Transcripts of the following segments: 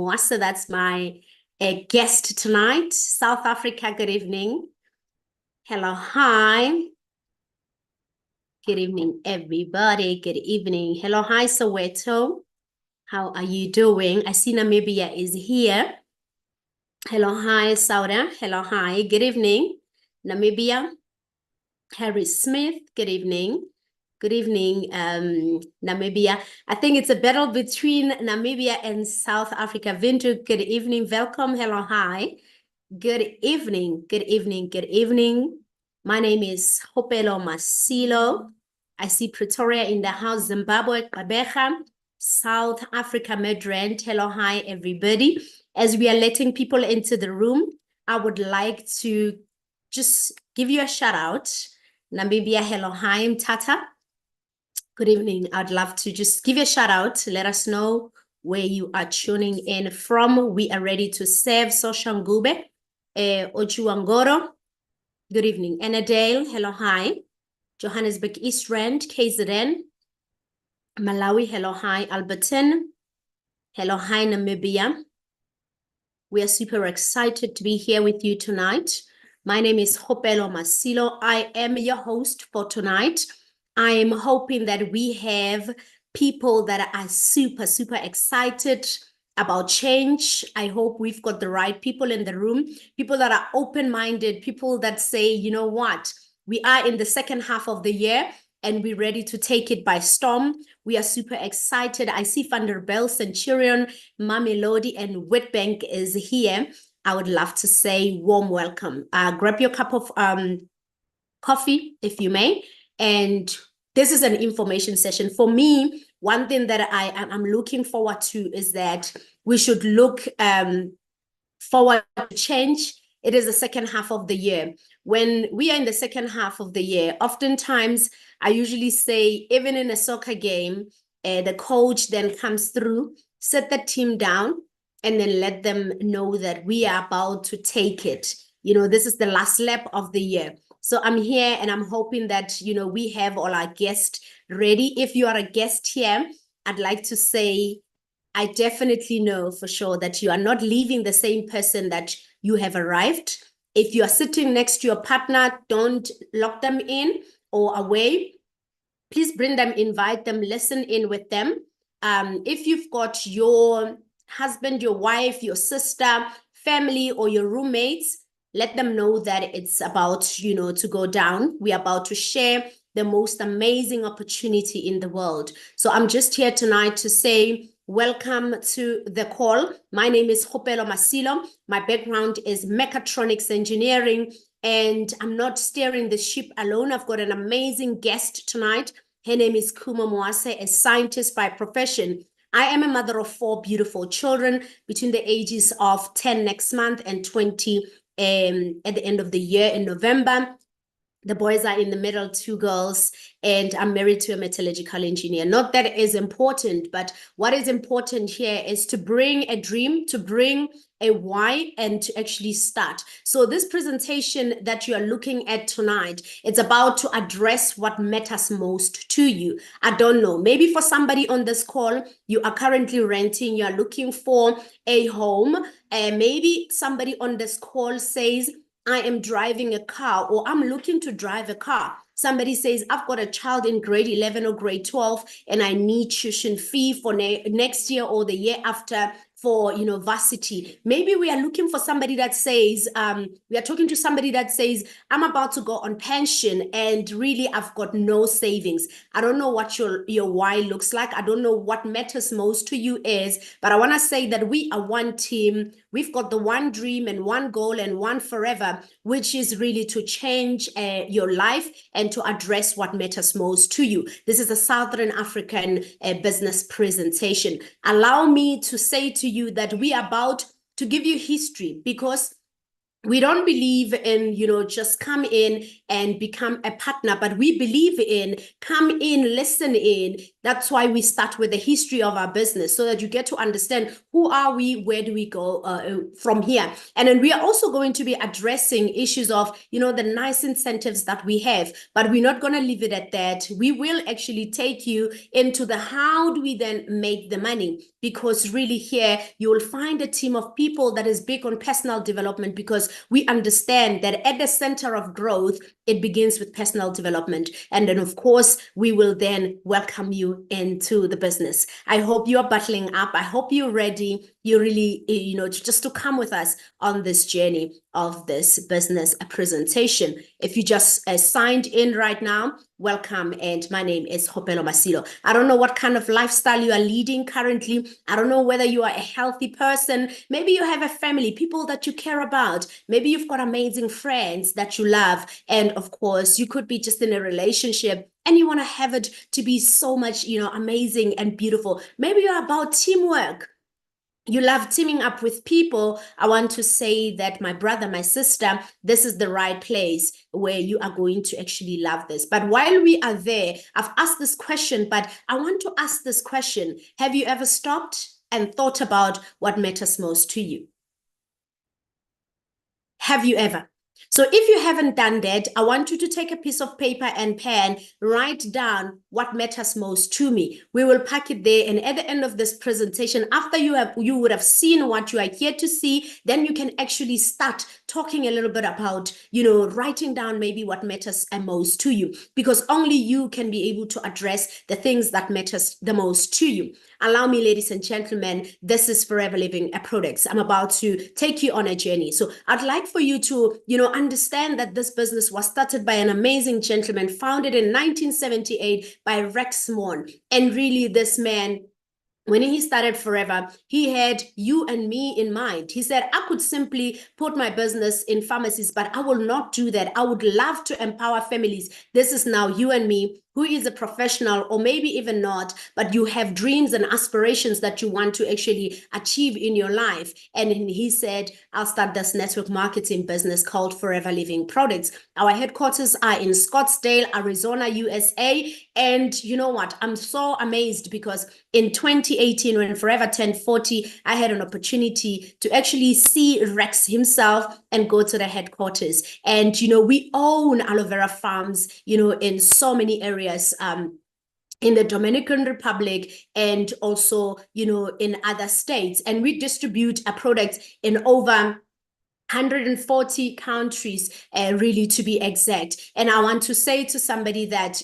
Mwase. That's my guest tonight. South Africa, good evening. Hello, hi. Good evening, everybody. Good evening. Hello, hi, Soweto. How are you doing? I see Namibia is here. Hello, hi, Sauda. Hello, hi. Good evening, Namibia. Harry Smith, good evening. Good evening, Namibia. I think it's a battle between Namibia and South Africa. Vintu, good evening. Welcome. Hello, hi. Good evening. Good evening. Good evening. My name is Kgopelo Masilo. I see Pretoria in the house, Zimbabwe, Kabeja, South Africa, Midrand. Hello, hi, everybody. As we are letting people into the room, I would like to just give you a shout out. Namibia, hello, hi, I'm Tata. Good evening. I'd love to just give you a shout out. Let us know where you are tuning in from. We are ready to serve. Soshangube, Ojuangoro. Good evening. Annadale, hello, hi. Johannesburg, East Rand, KZN. Malawi, hello, hi. Alberton, hello, hi, Namibia. We are super excited to be here with you tonight. My name is Kgopelo Masilo. I am your host for tonight. I am hoping that we have people that are super, super excited about change. I hope we've got the right people in the room, people that are open-minded, people that say, you know what, we are in the second half of the year and we're ready to take it by storm. We are super excited. I see Vanderbijl, Centurion, Mamelodi, and Witbank is here. I would love to say warm welcome. Grab your cup of coffee, if you may. And this is an information session. For me, one thing that I'm looking forward to is that we should look forward to change. It is the second half of the year. When we are in the second half of the year, oftentimes I usually say, even in a soccer game, the coach then comes through, set the team down, and then let them know that we are about to take it. You know, this is the last lap of the year. So I'm here and I'm hoping that, you know, we have all our guests ready. If you are a guest here, I'd like to say, I definitely know for sure that you are not leaving the same person that you have arrived. If you are sitting next to your partner, don't lock them in or away. Please bring them, invite them, listen in with them. If you've got your husband, your wife, your sister, family, or your roommates, let them know that it's about, you know, to go down. We're about to share the most amazing opportunity in the world. So I'm just here tonight to say, welcome to the call. My name is Kgopelo Masilo. My background is mechatronics engineering, and I'm not steering the ship alone. I've got an amazing guest tonight. Her name is Khumo Mwase, a scientist by profession. I am a mother of 4 beautiful children between the ages of 10 next month and 20 at the end of the year in November. The boys are in the middle, 2 girls, and I'm married to a metallurgical engineer. Not that it is important, but what is important here is to bring a dream, to bring a why, and to actually start. So this presentation that you are looking at tonight, it's about to address what matters most to you. I don't know, maybe for somebody on this call, you are currently renting, you are looking for a home, and maybe somebody on this call says, I am driving a car, or I'm looking to drive a car. Somebody says, I've got a child in grade 11 or grade 12, and I need tuition fee for next year or the year after for university. Maybe we are looking for somebody that says, we are talking to somebody that says, I'm about to go on pension and really I've got no savings. I don't know what your why looks like. I don't know what matters most to you is, but I want to say that we are one team. We've got the one dream and one goal and one forever, which is really to change your life and to address what matters most to you. This is a Southern African business presentation. Allow me to say to you that we are about to give you history, because we don't believe in, just come in and become a partner, but we believe in come in, listen in. That's why we start with the history of our business, so that you get to understand who are we, where do we go from here. And then we are also going to be addressing issues of, the nice incentives that we have, but we're not going to leave it at that. We will actually take you into the how do we then make the money, because really here you will find a team of people that is big on personal development, because we understand that at the center of growth, it begins with personal development. And then, of course, we will then welcome you into the business. I hope you're buckling up. I hope you're ready. You're really, just to come with us on this journey of this business presentation. If you just signed in right now, welcome. And my name is Kgopelo Masilo. I don't know what kind of lifestyle you are leading currently. I don't know whether you are a healthy person. Maybe you have a family, people that you care about. Maybe you've got amazing friends that you love. And of course, you could be just in a relationship and you want to have it to be so much, amazing and beautiful. Maybe you're about teamwork. You love teaming up with people. I want to say that, my brother, my sister, this is the right place where you are going to actually love this. But while we are there, I've asked this question, but I want to ask this question. Have you ever stopped and thought about what matters most to you? Have you ever? So if you haven't done that, I want you to take a piece of paper and pen, write down what matters most to me. We will pack it there. And at the end of this presentation, after you would have seen what you are here to see, then you can actually start talking a little bit about, writing down maybe what matters most to you, because only you can be able to address the things that matters the most to you. Allow me, ladies and gentlemen, this is Forever Living Products. I'm about to take you on a journey. So I'd like for you to, understand that this business was started by an amazing gentleman, founded in 1978 by Rex Mon. And really, this man, when he started Forever, he had you and me in mind. He said, I could simply put my business in pharmacies, but I will not do that. I would love to empower families. This is now you and me, who is a professional, or maybe even not, but you have dreams and aspirations that you want to actually achieve in your life. And he said, I'll start this network marketing business called Forever Living Products. Our headquarters are in Scottsdale, Arizona, USA. And you know what? I'm so amazed, because in 2018, when Forever turned 40, I had an opportunity to actually see Rex himself and go to the headquarters. And, we own aloe vera farms, in so many areas, in the Dominican Republic, and also, in other states. And we distribute a product in over 140 countries, really, to be exact. And I want to say to somebody that,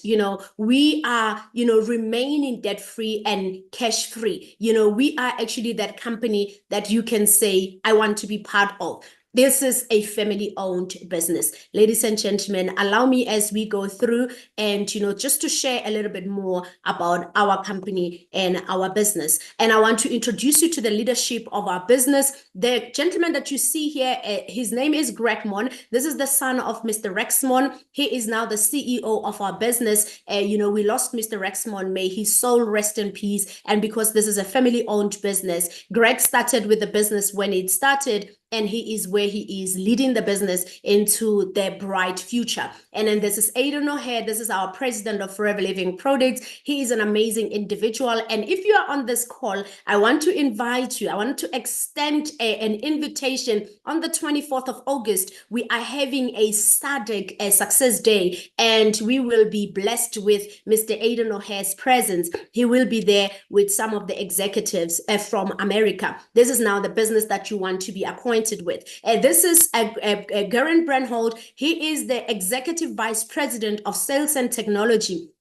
we are, remaining debt free and cash free. We are actually that company that you can say, I want to be part of. This is a family-owned business. Ladies and gentlemen, allow me, as we go through, and, just to share a little bit more about our company and our business. And I want to introduce you to the leadership of our business. The gentleman that you see here, his name is Greg Mon. This is the son of Mr. Rex Mon. He is now the CEO of our business. We lost Mr. Rex Mon. May his soul rest in peace. And because this is a family-owned business, Greg started with the business when it started, and he is where he is, leading the business into their bright future. And then this is Aidan O'Hare. This is our president of Forever Living Products. He is an amazing individual. And if you are on this call, I want to invite you. I want to extend an invitation. On the 24th of August, we are having a Success Day, and we will be blessed with Mr. Aidan O'Hare's presence. He will be there with some of the executives from America. This is now the business that you want to be acquainted with. This is Garen Brandhold. He is the Executive Vice President of Sales and Technology.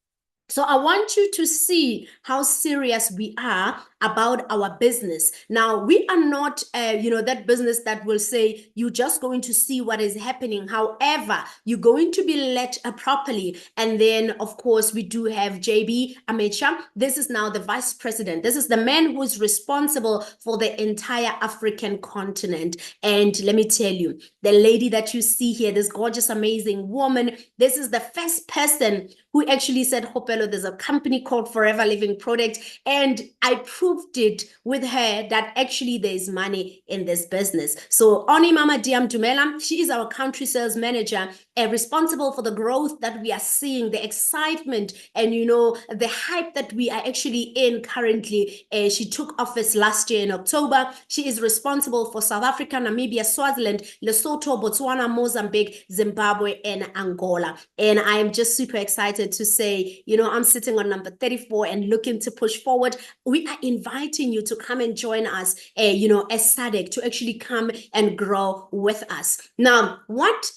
So I want you to see how serious we are about our business. Now, we are not, that business that will say you're just going to see what is happening. However, you're going to be led properly. And then, of course, we do have JB Amecha. This is now the vice president. This is the man who is responsible for the entire African continent. And let me tell you, the lady that you see here, this gorgeous, amazing woman, this is the first person who actually said, Kgopelo, there's a company called Forever Living Products, and I prove proved it with her that actually there's money in this business. So Oni Mama Diam Dumela, she is our country sales manager and responsible for the growth that we are seeing, the excitement and, you know, the hype that we are actually in currently. She took office last year in October. She is responsible for South Africa, Namibia, Swaziland, Lesotho, Botswana, Mozambique, Zimbabwe, and Angola. And I am just super excited to say, you know, I'm sitting on number 34 and looking to push forward. We are inviting you to come and join us, you know, as SADC, to actually come and grow with us. Now, what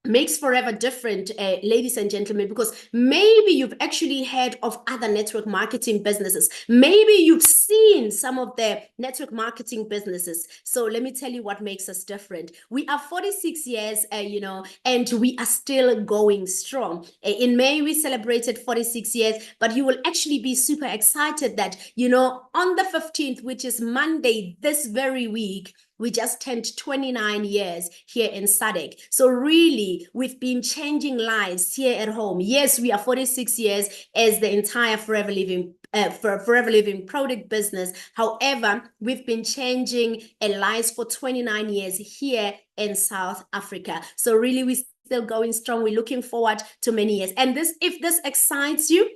makes Forever different, ladies and gentlemen, because maybe you've actually heard of other network marketing businesses. Maybe you've seen some of the network marketing businesses. So let me tell you what makes us different. We are 46 years, you know, and we are still going strong. In May, we celebrated 46 years, but you will actually be super excited that, you know, on the 15th, which is Monday this very week, we just turned 29 years here in SADC. So really, we've been changing lives here at home. Yes, we are 46 years as the entire Forever Living product business. However, we've been changing lives for 29 years here in South Africa. So really, we're still going strong. We're looking forward to many years. And this, if this excites you,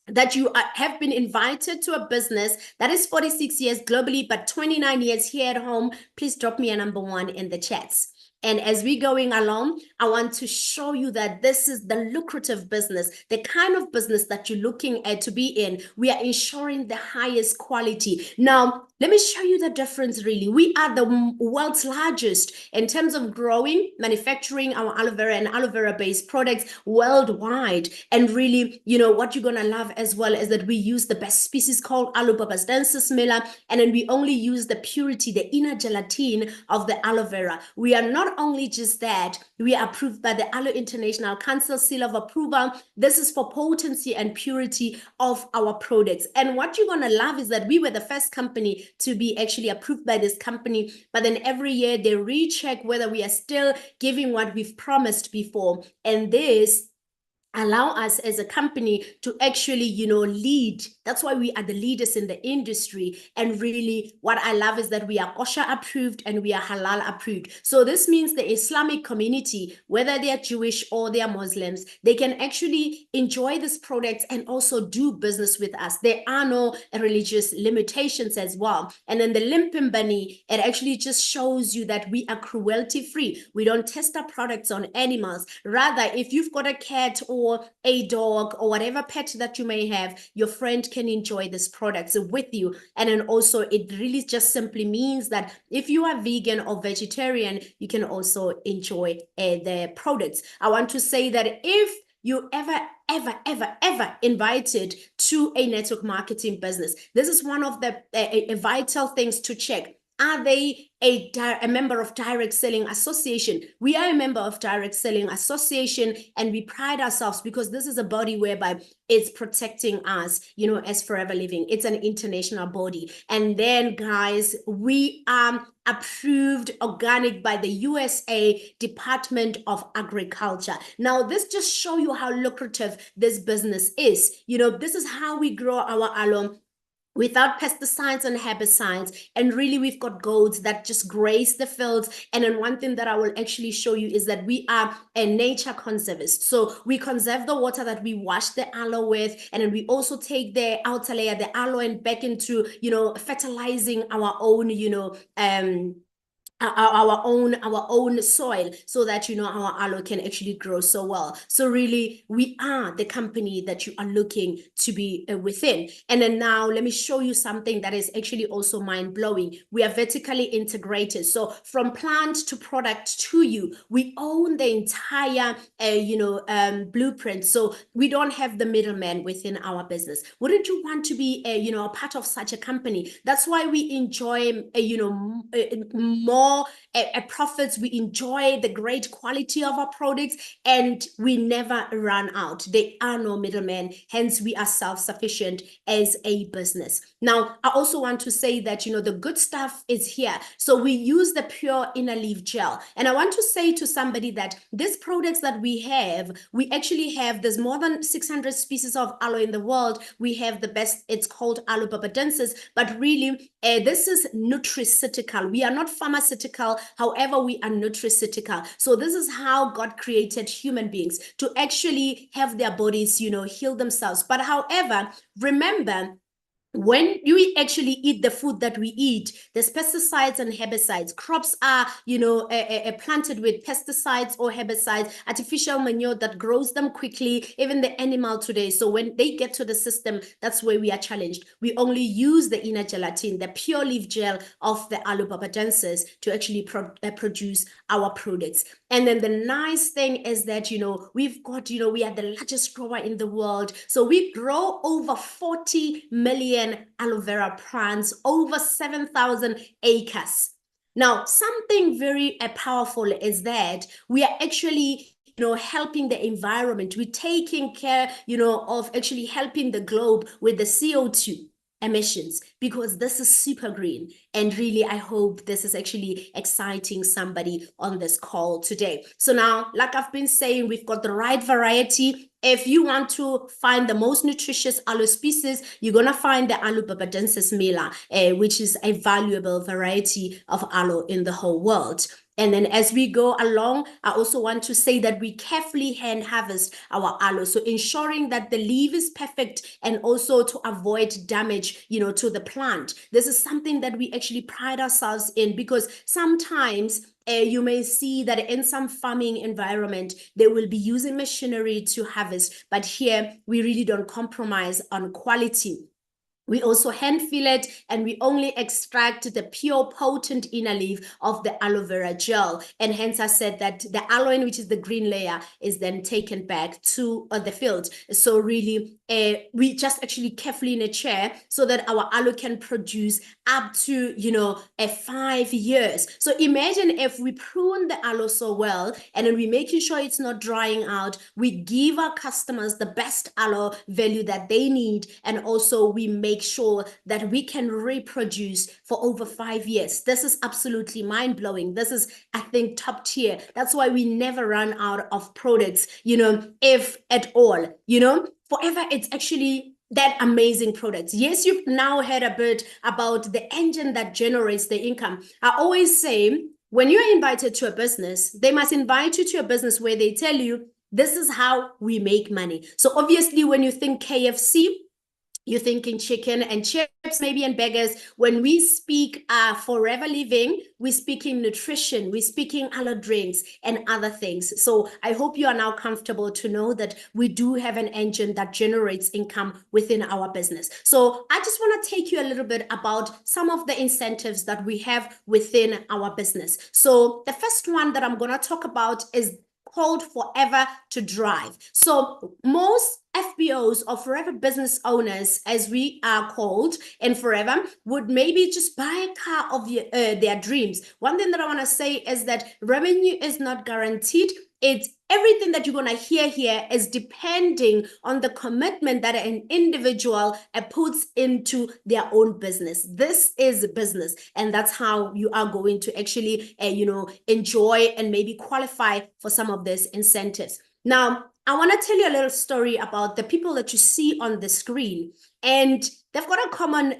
that you have been invited to a business that is 46 years globally, but 29 years here at home, please drop me a number 1 in the chats. And as we're going along, I want to show you that this is the lucrative business, the kind of business that you're looking at to be in. We are ensuring the highest quality. Now, let me show you the difference really. We are the world's largest in terms of growing, manufacturing our aloe vera and aloe vera based products worldwide. And really, you know, what you're gonna love as well is that we use the best species called Aloe Babastensis miller, and then we only use the purity, the inner gelatin of the aloe vera. We are not only just that, we are approved by the Aloe International Council seal of approval. This is for potency and purity of our products. And what you're gonna love is that we were the first company to be actually approved by this company, but then every year they recheck whether we are still giving what we've promised before. And this allow us as a company to actually, you know, lead. That's why we are the leaders in the industry. And really what I love is that we are kosher approved and we are halal approved. So this means the Islamic community, whether they are Jewish or they are Muslims, they can actually enjoy this product and also do business with us. There are no religious limitations as well. And then the Limpimbani, it actually just shows you that we are cruelty free. We don't test our products on animals. Rather, if you've got a cat or a dog or whatever pet that you may have, your friend can enjoy this product with you. And then also it really just simply means that if you are vegan or vegetarian, you can also enjoy the products. I want to say that if you ever invited to a network marketing business, this is one of the vital things to check. Are they a member of Direct Selling Association? We are a member of Direct Selling Association, and we pride ourselves because this is a body whereby it's protecting us, you know, as Forever Living. It's an international body. And then, guys, we are approved organic by the USA Department of Agriculture. Now, this just shows you how lucrative this business is. You know, this is how we grow our aloe without pesticides and herbicides. And really, we've got goats that just graze the fields. And then one thing that I will actually show you is that we are a nature conservist. So we conserve the water that we wash the aloe with, and then we also take the outer layer, the aloe, and back into, you know, fertilizing our own, you know, our own soil, so that, you know, our aloe can actually grow so well. So really, we are the company that you are looking to be within. And then now let me show you something that is actually also mind-blowing. We are vertically integrated. So from plant to product to you, we own the entire blueprint. So we don't have the middleman within our business. Wouldn't you want to be a part of such a company? That's why we enjoy more more profits, we enjoy the great quality of our products, and we never run out. There are no middlemen, hence we are self-sufficient as a business. Now, I also want to say that, the good stuff is here. So we use the pure inner leaf gel. And I want to say to somebody that these products that we actually have, there's more than 600 species of aloe in the world. We have the best, it's called Aloe barbadensis, but really, this is nutraceutical. We are not pharmaceutical, however, we are nutraceutical. So this is how God created human beings, to actually have their bodies, heal themselves. But however, remember, when you actually eat the food that we eat, there's pesticides and herbicides. Crops are, planted with pesticides or herbicides, artificial manure that grows them quickly, even the animal today. So when they get to the system, that's where we are challenged. We only use the inner gelatin, the pure leaf gel of the Aloe barbadensis, to actually produce our products. And then the nice thing is that, we've got, we are the largest grower in the world. So we grow over 40 million aloe vera plants, over 7,000 acres. Now, something very powerful is that we are actually helping the environment. We're taking care, of actually helping the globe with the CO2 emissions, because this is super green. And really, I hope this is actually exciting somebody on this call today. So now, like I've been saying, we've got the right variety. If you want to find the most nutritious aloe species, you're going to find the Aloe barbadensis mela, which is a valuable variety of aloe in the whole world. And then as we go along, I also want to say that we carefully hand harvest our aloe. So ensuring that the leaf is perfect, and also to avoid damage, to the plant. This is something that we actually pride ourselves in, because sometimes you may see that in some farming environment, they will be using machinery to harvest. But here, we really don't compromise on quality. We also hand fill it, and we only extract the pure potent inner leaf of the aloe vera gel. And hence I said that the aloe, which is the green layer, is then taken back to the field. So really, we just actually carefully in a chair so that our aloe can produce up to, 5 years. So imagine if we prune the aloe so well, and then we're making sure it's not drying out. We give our customers the best aloe value that they need, and also we make sure that we can reproduce for over 5 years. This is absolutely mind-blowing. This is, I think, top tier. That's why we never run out of products, if at all, forever. It's actually that amazing products. Yes, you've now heard a bit about the engine that generates the income. I always say, when you're invited to a business, they must invite you to a business where they tell you, this is how we make money. So obviously, when you think KFC, you're thinking chicken and chips, maybe, and burgers. When we speak forever living, we're speaking nutrition, we're speaking aloe drinks and other things. So I hope you are now comfortable to know that we do have an engine that generates income within our business. So I just want to take you a little bit about some of the incentives that we have within our business. So the first one that I'm going to talk about is called Forever to Drive. So most FBOs, or forever business owners, as we are called in Forever, would maybe just buy a car of their dreams. One thing that I want to say is that revenue is not guaranteed. It's everything that you're going to hear here is depending on the commitment that an individual puts into their own business. This is a business, and that's how you are going to actually, enjoy and maybe qualify for some of these incentives. Now, I want to tell you a little story about the people that you see on the screen, and they've got a common,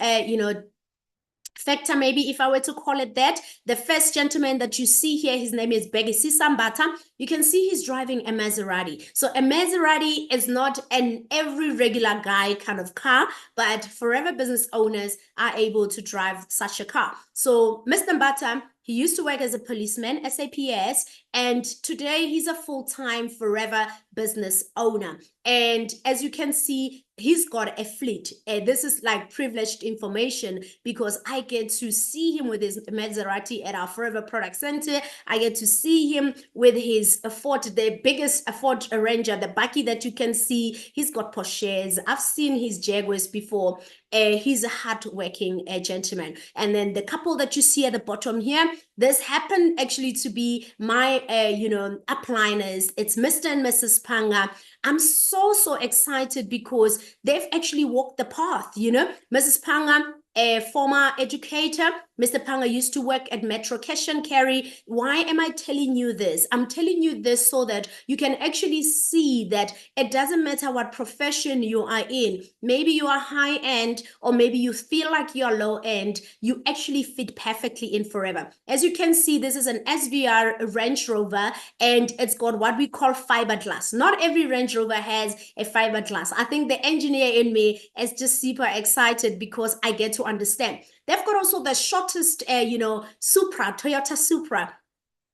factor, maybe, if I were to call it that. The first gentleman that you see here, his name is Begisi Sambata. You can see he's driving a Maserati. So a Maserati is not an every regular guy kind of car, but forever business owners are able to drive such a car. So Mr. Mbata, he used to work as a policeman, SAPS, and today he's a full-time forever business owner. And as you can see, he's got a fleet. This is like privileged information because I get to see him with his Maserati at our Forever Product Center. I get to see him with his Ford, the biggest Ford Ranger, the Bucky that you can see. He's got Porsches. I've seen his Jaguars before. He's a hardworking gentleman. And then the couple that you see at the bottom here, this happened actually to be my, upliners. It's Mr. and Mrs. Panga. I'm so excited because they've actually walked the path, Mrs. Panga, a former educator. Mr. Panga used to work at Metro Cash and Carry. Why am I telling you this? I'm telling you this so that you can actually see that it doesn't matter what profession you are in. Maybe you are high end, or maybe you feel like you're low end. You actually fit perfectly in Forever. As you can see, this is an SVR Range Rover, and it's got what we call fiberglass. Not every Range Rover has a fiberglass. I think the engineer in me is just super excited because I get to understand. They've got also the shortest, Supra, Toyota Supra.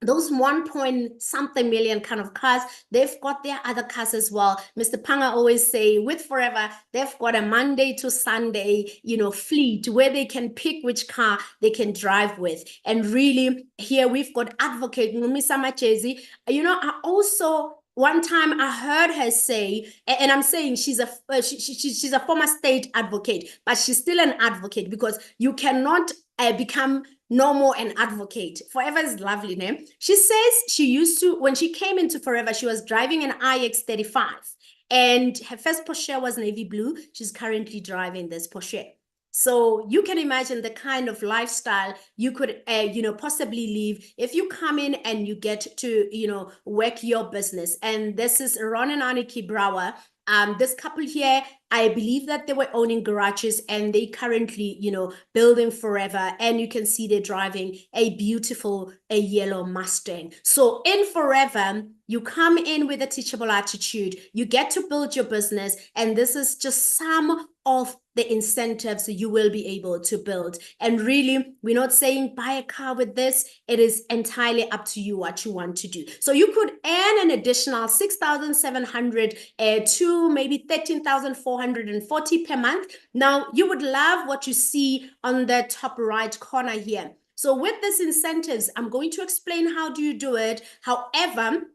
Those 1-point-something million kind of cars, they've got their other cars as well. Mr. Panga always say, with Forever, they've got a Monday to Sunday, fleet where they can pick which car they can drive with. And really, here we've got Advocate Numisa Machezi. I also, one time I heard her say, and I'm saying she's a former state advocate, but she's still an advocate because you cannot become normal an advocate. Forever is lovely name. She says she used to, when she came into Forever, she was driving an iX35 and her first Porsche was navy blue. She's currently driving this Porsche. So you can imagine the kind of lifestyle you could, possibly live if you come in and you get to, work your business. And this is Ron and Aniki Brower. This couple here, I believe that they were owning garages and they currently, building Forever. And you can see they're driving a beautiful yellow Mustang. So in Forever, you come in with a teachable attitude. You get to build your business. And this is just some of the incentives you will be able to build. And really, we're not saying buy a car with this. It is entirely up to you what you want to do. So you could earn an additional 6,700 to maybe 13,440 per month. Now, you would love what you see on the top right corner here. So with these incentives, I'm going to explain how do you do it. However,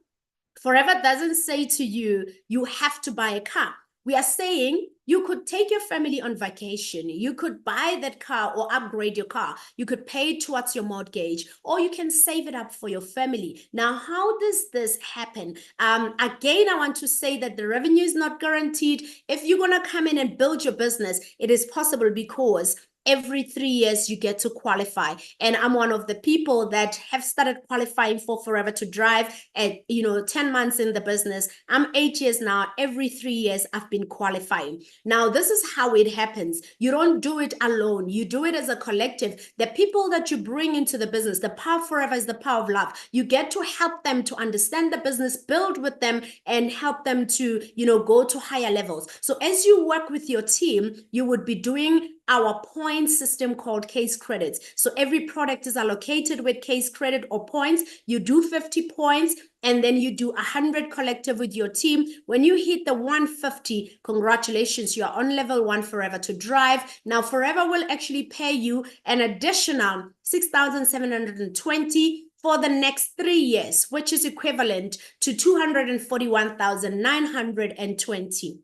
Forever doesn't say to you, you have to buy a car. We are saying you could take your family on vacation. You could buy that car or upgrade your car. You could pay towards your mortgage, or you can save it up for your family. Now, how does this happen? Again, I want to say that the revenue is not guaranteed. If you're going to come in and build your business, it is possible because every 3 years you get to qualify. And I'm one of the people that have started qualifying for Forever to Drive at 10 months in the business. I'm 8 years now. Every 3 years I've been qualifying. Now, this is how it happens. You don't do it alone. You do it as a collective. The people that you bring into the business, the power of Forever is the power of love. You get to help them to understand the business, build with them, and help them to go to higher levels. So as you work with your team, you would be doing our point system called case credits. So every product is allocated with case credit or points. You do 50 points and then you do 100 collective with your team. When you hit the 150, congratulations, you are on level 1 Forever to Drive. Now Forever will actually pay you an additional 6,720 for the next 3 years, which is equivalent to 241,920.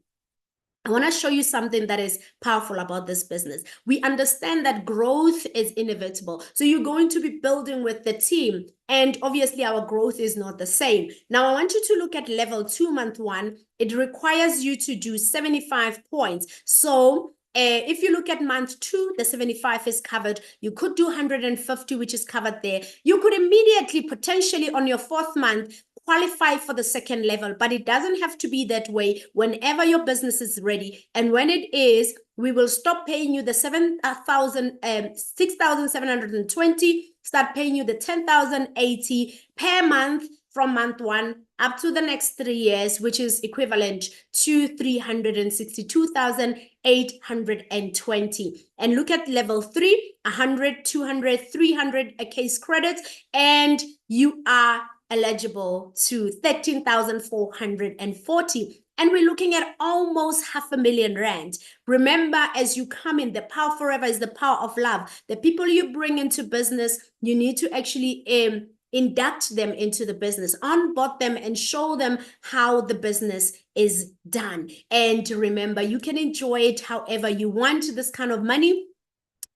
I want to show you something that is powerful about this business. We understand that growth is inevitable. So you're going to be building with the team. And obviously our growth is not the same. Now I want you to look at level 2, month 1. It requires you to do 75 points. So if you look at month 2, the 75 is covered. You could do 150, which is covered there. You could immediately, potentially on your 4th month, qualify for the second level, but it doesn't have to be that way. Whenever your business is ready, and when it is, we will stop paying you the 6,720, start paying you the 10,080 per month from month 1 up to the next 3 years, which is equivalent to 362,820. And look at level 3, 100, 200, 300 case credits, and you are eligible to 13,440. And we're looking at almost R500,000. Remember, as you come in, the power forever is the power of love. The people you bring into business, you need to actually induct them into the business, onboard them, and show them how the business is done. And remember, you can enjoy it however you want, this kind of money.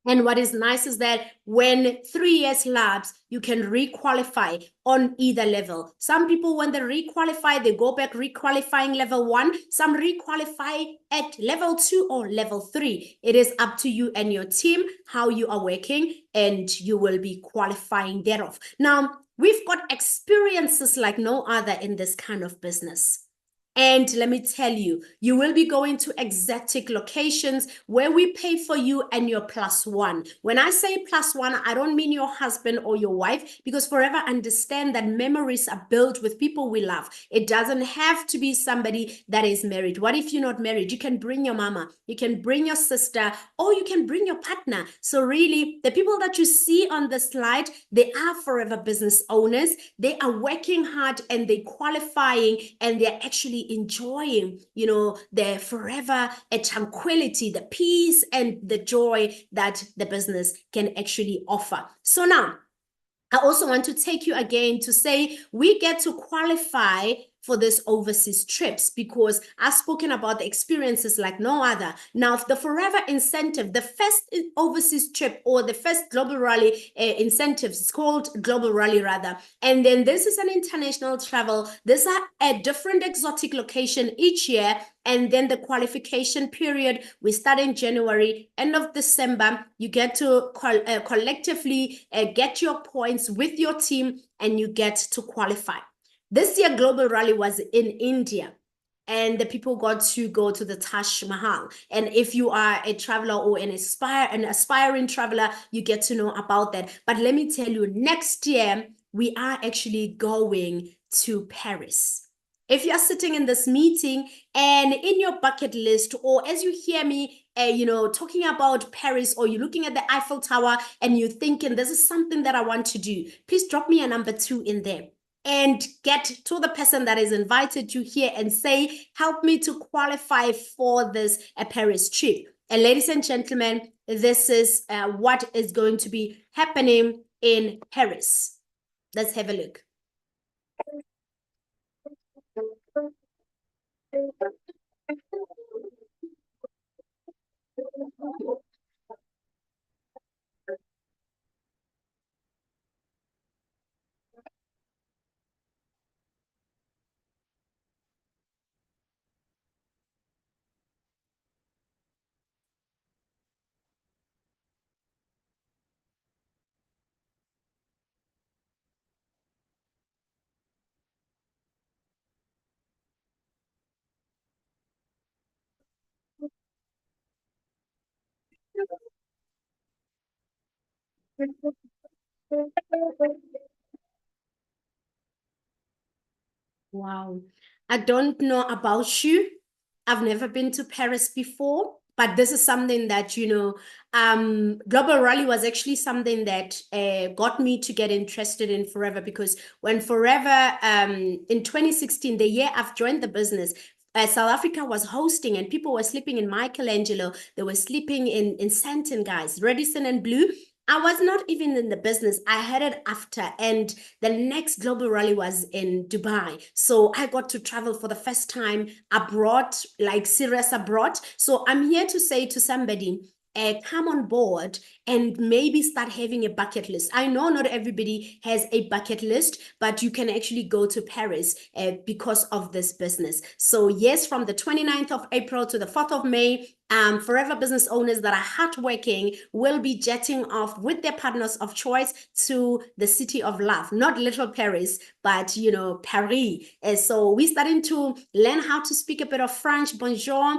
And what is nice is that when 3 years lapse, you can requalify on either level. Some people, when they requalify, they go back requalifying level 1. Some requalify at level 2 or level 3. It is up to you and your team how you are working, and you will be qualifying thereof. Now, we've got experiences like no other in this kind of business. And let me tell you, you will be going to exotic locations where we pay for you and your +1. When I say +1, I don't mean your husband or your wife, because forever understand that memories are built with people we love. It doesn't have to be somebody that is married. What if you're not married? You can bring your mama, you can bring your sister, or you can bring your partner. So really, the people that you see on the slide, they are forever business owners. They are working hard and they're qualifying, and they're actually enjoying, the forever tranquility, the peace, and the joy that the business can actually offer. So now, I also want to take you again to say we get to qualify for this overseas trips, because I've spoken about the experiences like no other. Now, the forever incentive, the first overseas trip, or the first global rally incentive, is called global rally rather. And then this is an international travel. These are a different exotic location each year. And then the qualification period, we start in January, end of December. You get to collectively get your points with your team, and you get to qualify. This year, Global Rally was in India, and the people got to go to the Taj Mahal. And if you are a traveler or an aspiring traveler, you get to know about that. But let me tell you, next year, we are actually going to Paris. If you're sitting in this meeting and in your bucket list, or as you hear me, talking about Paris, or you're looking at the Eiffel Tower and you're thinking, this is something that I want to do, please drop me a number 2 in there, and get to the person that has invited you here and say, help me to qualify for this Paris trip. And ladies and gentlemen, this is what is going to be happening in Paris. Let's have a look. Wow. I don't know about you. I've never been to Paris before, but this is something that, Global Rally was actually something that got me to get interested in Forever, because when Forever, in 2016, the year I've joined the business, South Africa was hosting, and people were sleeping in Michelangelo. They were sleeping in Sandton, guys, Radisson and Blue. I was not even in the business. I had it after, and the next global rally was in Dubai. So I got to travel for the first time abroad, like serious abroad. So I'm here to say to somebody, come on board and maybe start having a bucket list. I know not everybody has a bucket list, but you can actually go to Paris because of this business. So yes, from the 29th of April to the 4th of May, forever business owners that are hardworking will be jetting off with their partners of choice to the city of love, not little Paris, but Paris. So we're starting to learn how to speak a bit of French. Bonjour,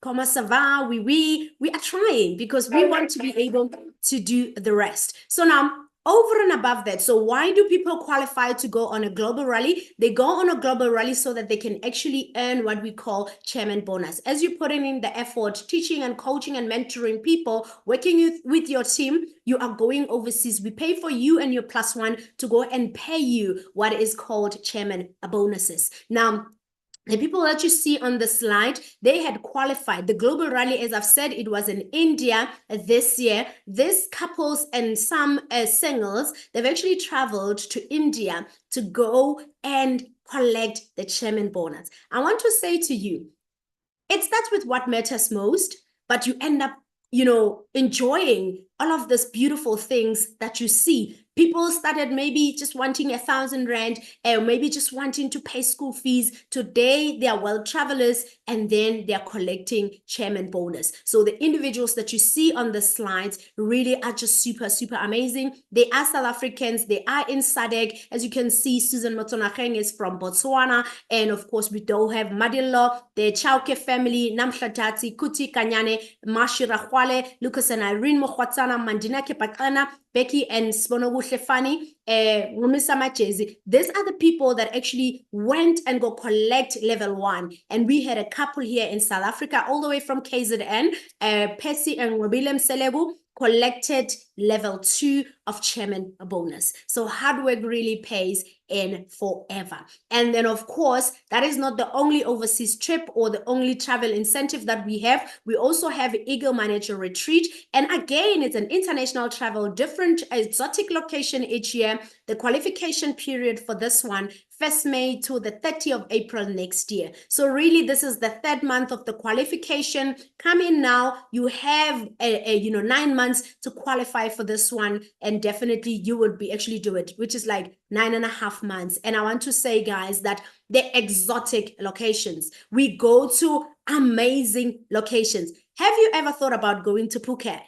comment ça va? Oui. We are trying, because we want to be able to do the rest. So now, over and above that, so why do people qualify to go on a global rally? They go on a global rally so that they can actually earn what we call chairman bonus. As you put in the effort, teaching and coaching and mentoring people, working with your team, you are going overseas. We pay for you and your +1 to go and pay you what is called chairman bonuses. Now, The people that you see on the slide, they had qualified. The global rally, as I've said, it was in India this year. These couples and some singles, they've actually traveled to India to go and collect the chairman bonus. I want to say to you, it starts with what matters most, but you end up, enjoying all of these beautiful things that you see. People started maybe just wanting 1,000 rand, and maybe just wanting to pay school fees. Today, they are world travelers, and then they are collecting chairman bonus. So the individuals that you see on the slides really are just super, super amazing. They are South Africans. They are in SADC. As you can see, Susan Motsonageng is from Botswana. And of course, we do have Madilo, the Chauke family, Namhlatati, Kuti Kanyane, Mashira Khwale, Lucas and Irene Mokhwatsana, Mandina Kepakana, Becky and Sponobuhle Fani, Ngumisa Machezi. These are the people that actually went and go collect level 1. And we had a couple here in South Africa, all the way from KZN, Percy and William Selebu, collected level 2 of chairman bonus. So hard work really pays in forever. And then, of course, that is not the only overseas trip or the only travel incentive that we have. We also have Eagle Manager Retreat. And again, it's an international travel, different exotic location each year. The qualification period for this one, 1st May to the 30th of April next year. So really, this is the 3rd month of the qualification. Come in now. You have 9 months to qualify for this one, and definitely you would be actually do it, which is like 9.5 months. And I want to say, guys, that the exotic locations, we go to amazing locations. Have you ever thought about going to Phuket?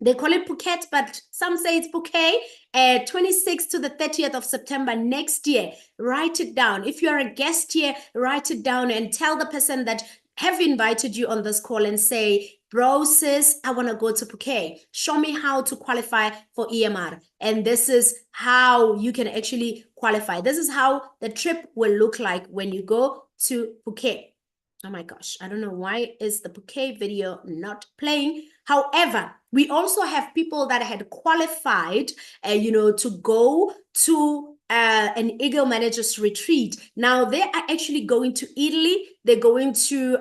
They call it Phuket, but some say it's Phuket. 26th to the 30th of September next year. Write it down. If you're a guest here, write it down and tell the person that have invited you on this call and say, bro, sis, I want to go to Phuket. Show me how to qualify for EMR. And this is how you can actually qualify. This is how the trip will look like when you go to Phuket. Oh my gosh, I don't know why is the Phuket video not playing. However, we also have people that had qualified, to go to an Eagle Managers Retreat. Now, they are actually going to Italy. They're going to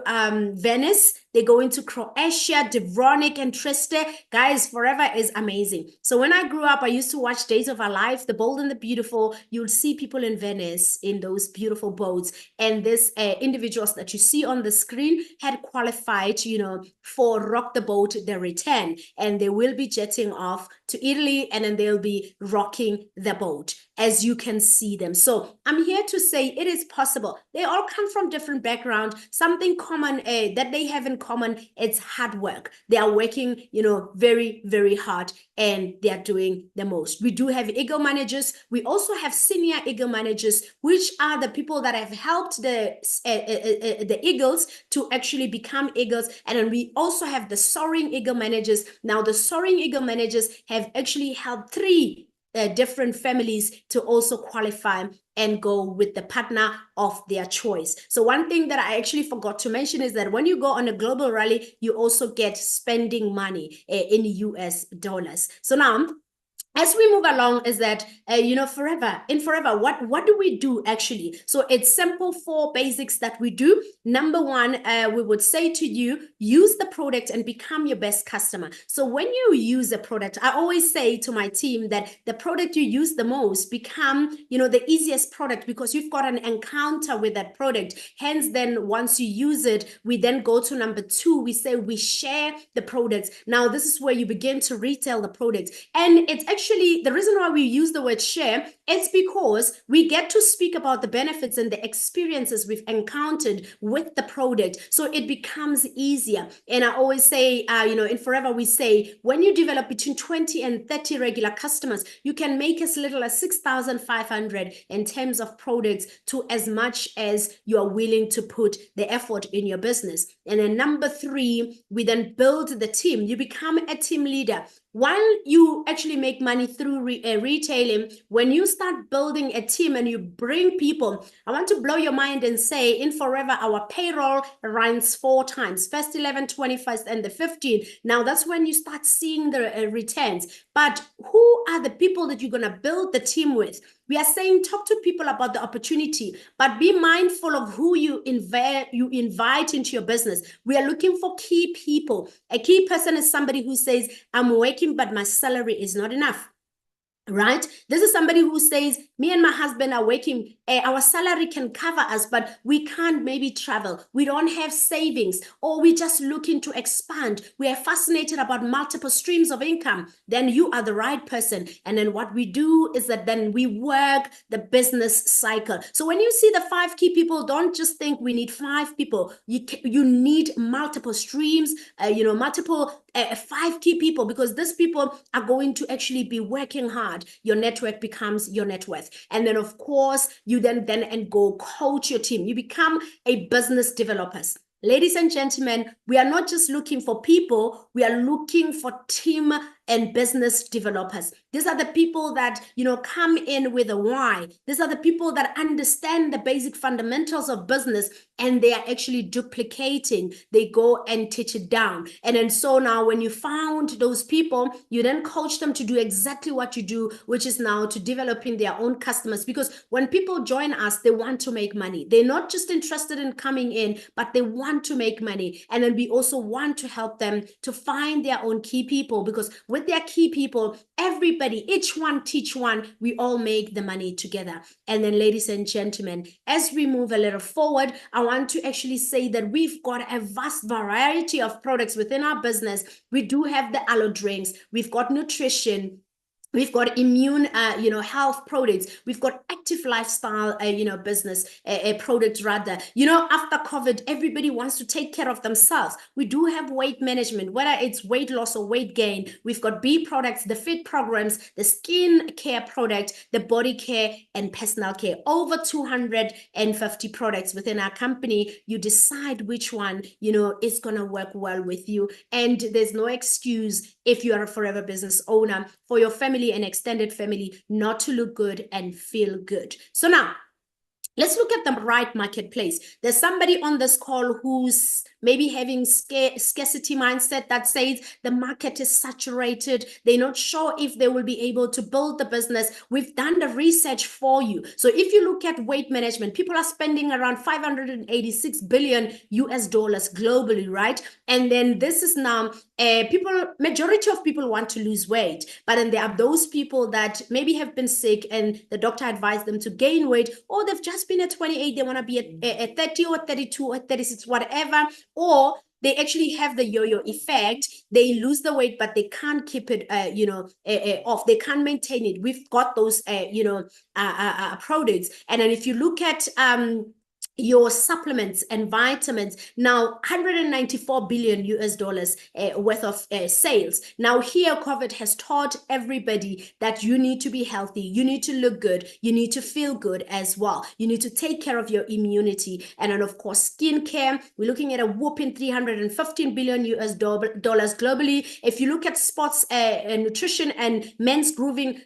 Venice. They're going to Croatia, Dubrovnik, and Trieste. Guys, forever is amazing. So when I grew up, I used to watch Days of Our Life, The Bold and the Beautiful. You'll see people in Venice in those beautiful boats. And these individuals that you see on the screen had qualified, for Rock the Boat, the return. And they will be jetting off to Italy, and then they'll be rocking the boat, as you can see them. So I'm here to say it is possible. They all come from different backgrounds. Something common that they have in common, it's hard work. They are working, very, very hard, and they are doing the most. We do have Eagle Managers. We also have Senior Eagle Managers, which are the people that have helped the Eagles to actually become Eagles. And then we also have the Soaring Eagle Managers. Now, the Soaring Eagle Managers have actually helped 3 different families to also qualify and go with the partner of their choice. So one thing that I actually forgot to mention is that when you go on a global rally, you also get spending money in US dollars. So now, as we move along, is that, forever, what do we do actually? So it's simple 4 basics that we do. Number 1, we would say to you, use the product and become your best customer. So when you use a product, I always say to my team that the product you use the most become, the easiest product, because you've got an encounter with that product. Hence, then once you use it, we then go to number 2. We say we share the products. Now, this is where you begin to retail the product. And it's actually the reason why we use the word share, it's because we get to speak about the benefits and the experiences we've encountered with the product. So it becomes easier. And I always say, in Forever, we say, when you develop between 20 and 30 regular customers, you can make as little as 6,500 in terms of products to as much as you are willing to put the effort in your business. And then number 3, we then build the team. You become a team leader. while you actually make money through retailing, when you start building a team and you bring people, I want to blow your mind and say in Forever, our payroll runs 4 times, first 11, 21st, and the 15th. Now that's when you start seeing the returns. But who are the people that you're going to build the team with? We are saying talk to people about the opportunity, but be mindful of who you invite into your business. We are looking for key people. A key person is somebody who says, I'm working, but my salary is not enough. Right? This is somebody who says, me and my husband are working, our salary can cover us, but we can't maybe travel. We don't have savings, or we just looking to expand. We are fascinated about multiple streams of income. Then you are the right person. And then what we do is that then we work the business cycle. So when you see the 5 key people, don't just think we need 5 people. You need multiple streams, multiple 5 key people, because these people are going to actually be working hard. Your network becomes your net worth. And then of course you then and go coach your team. You become a business developer. Ladies and gentlemen, we are not just looking for people, we are looking for team and business developers. These are the people that, come in with a why. These are the people that understand the basic fundamentals of business, and they are actually duplicating. They go and teach it down. And then so now when you found those people, you then coach them to do exactly what you do, which is now to developing their own customers. Because when people join us, they want to make money. They're not just interested in coming in, but they want to make money. And then we also want to help them to find their own key people, because with their key people, everybody, each one teach one, we all make the money together. And then ladies and gentlemen, as we move a little forward, I want to actually say that we've got a vast variety of products within our business. We do have the aloe drinks, we've got nutrition, we've got immune, health products. We've got active lifestyle, business products rather. After COVID, everybody wants to take care of themselves. We do have weight management, whether it's weight loss or weight gain. We've got B products, the fit programs, the skin care product, the body care, and personal care. Over 250 products within our company. You decide which one, is going to work well with you. And there's no excuse if you are a forever business owner for your family and extended family not to look good and feel good. So now let's look at the right marketplace. There's somebody on this call who's maybe having scarcity mindset that says the market is saturated. They're not sure if they will be able to build the business. We've done the research for you. So if you look at weight management, people are spending around 586 billion US dollars globally, right? And then this is now majority of people want to lose weight, but then there are those people that maybe have been sick and the doctor advised them to gain weight, or they've just been at 28, they want to be at 30 or 32 or 36, whatever, or they actually have the yo-yo effect. They lose the weight, but they can't keep it, off. They can't maintain it. We've got those, products. And then if you look at your supplements and vitamins, now 194 billion US dollars worth of sales. Now here, COVID has taught everybody that you need to be healthy, you need to look good, you need to feel good as well. You need to take care of your immunity. And then of course, skincare, we're looking at a whopping 315 billion US dollars globally. If you look at sports nutrition and men's grooming,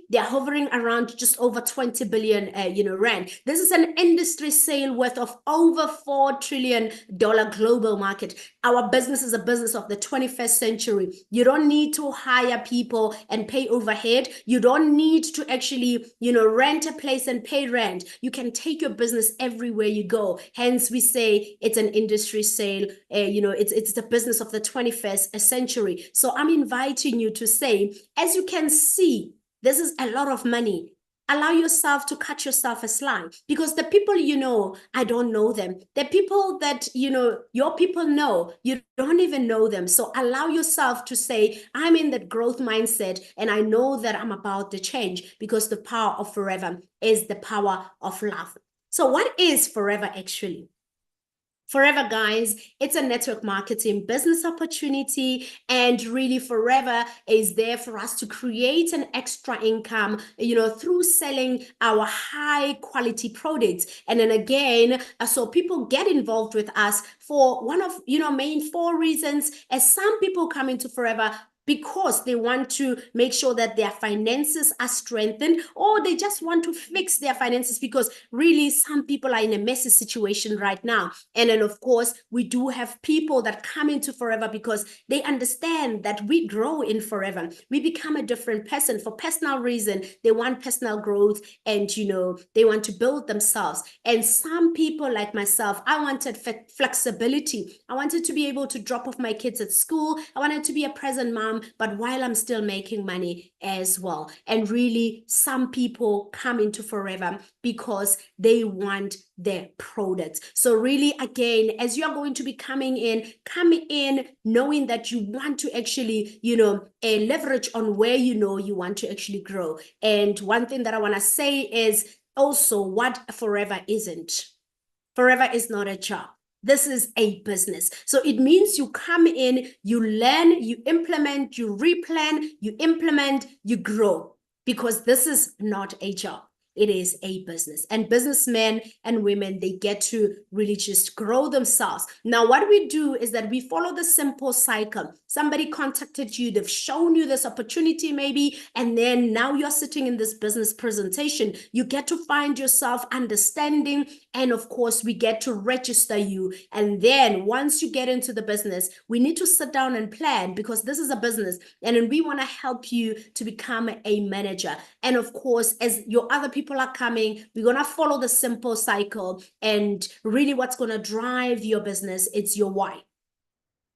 they're hovering around just over 20 billion rand. This is an industry sale worth of over $4 trillion global market. Our business is a business of the 21st century. You don't need to hire people and pay overhead. You don't need to actually, rent a place and pay rent. You can take your business everywhere you go. Hence, we say it's an industry sale. It's the business of the 21st century. So I'm inviting you to say, as you can see, this is a lot of money. Allow yourself to cut yourself a slack, because the people I don't know them. The people that your people know, you don't even know them. So allow yourself to say, I'm in that growth mindset and I know that I'm about to change, because the power of forever is the power of love. So what is forever actually? Forever, guys, it's a network marketing business opportunity, and really Forever is there for us to create an extra income, through selling our high quality products. And then again, so people get involved with us for one of, main 4 reasons. As some people come into Forever because they want to make sure that their finances are strengthened, or they just want to fix their finances because really some people are in a messy situation right now. And then of course we do have people that come into Forever because they understand that we grow in Forever. We become a different person for personal reason. They want personal growth, and they want to build themselves. And some people like myself, I wanted flexibility. I wanted to be able to drop off my kids at school. I wanted to be a present mom, but while I'm still making money as well. And really some people come into Forever because they want their products. So really, again, as you are going to be coming in, come in knowing that you want to actually, leverage on where you want to actually grow. And one thing that I want to say is also what Forever isn't. Forever is not a job. This is a business. So it means you come in, you learn, you implement, you replan, you implement, you grow, because this is not a job. It is a business, and businessmen and women, they get to really just grow themselves. Now, what we do is that we follow the simple cycle. Somebody contacted you, they've shown you this opportunity maybe, and then now you're sitting in this business presentation. You get to find yourself understanding, and of course, we get to register you. And then once you get into the business, we need to sit down and plan, because this is a business, and then we want to help you to become a manager. And of course, as your other people are coming, we're going to follow the simple cycle. And really what's going to drive your business, it's your why.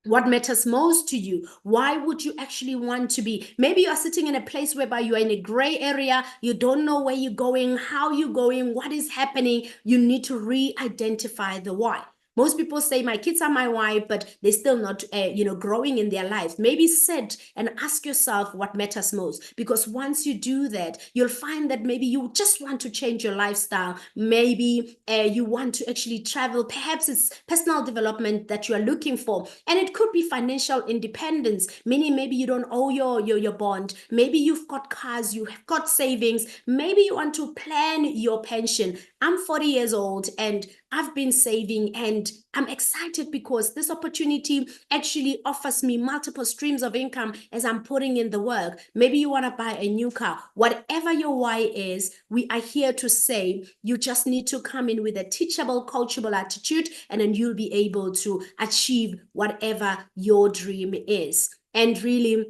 What matters most to you? Why would you actually want to be? Maybe you are sitting in a place whereby you are in a gray area. You don't know where you're going, how you're going, what is happening. You need to re-identify the why. Most people say, my kids are my why, but they're still not, growing in their life. Maybe sit and ask yourself what matters most. Because once you do that, you'll find that maybe you just want to change your lifestyle. Maybe you want to actually travel. Perhaps it's personal development that you are looking for. And it could be financial independence, meaning maybe you don't owe your bond. Maybe you've got cars, you have got savings. Maybe you want to plan your pension. I'm 40 years old and I've been saving, and I'm excited because this opportunity actually offers me multiple streams of income as I'm putting in the work. Maybe you want to buy a new car. Whatever your why is, we are here to say you just need to come in with a teachable, coachable attitude, and then you'll be able to achieve whatever your dream is. And really,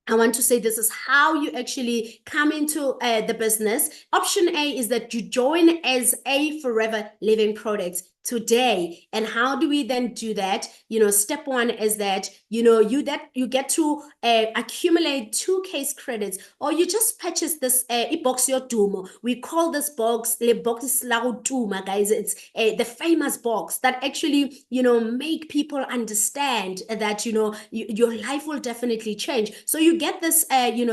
I want to say this is how you actually come into the business. Option A is that you join as a Forever Living Products today. And how do we then do that? Step one is that you get to accumulate 2 case credits, or you just purchase this box your Khumo. We call this box le box la Khumo, guys. It's the famous box that actually make people understand that your life will definitely change. So you get this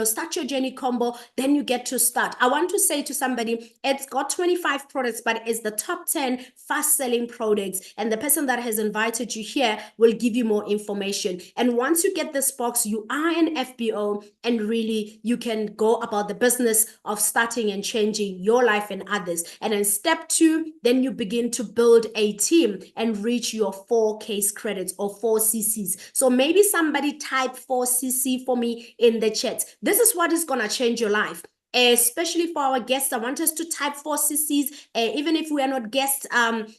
start your journey combo, then you get to start. I want to say to somebody, it's got 25 products, but it's the top 10 fast selling products, and the person that has invited you here will give you more information. And once you get this box, you are an FBO, and really you can go about the business of starting and changing your life and others. And then step 2, then you begin to build a team and reach your 4 case credits or 4 CCs. So maybe somebody type 4 CC for me in the chat. This is what is going to change your life. Especially for our guests, I want us to type 4 CCs, even if we are not guests,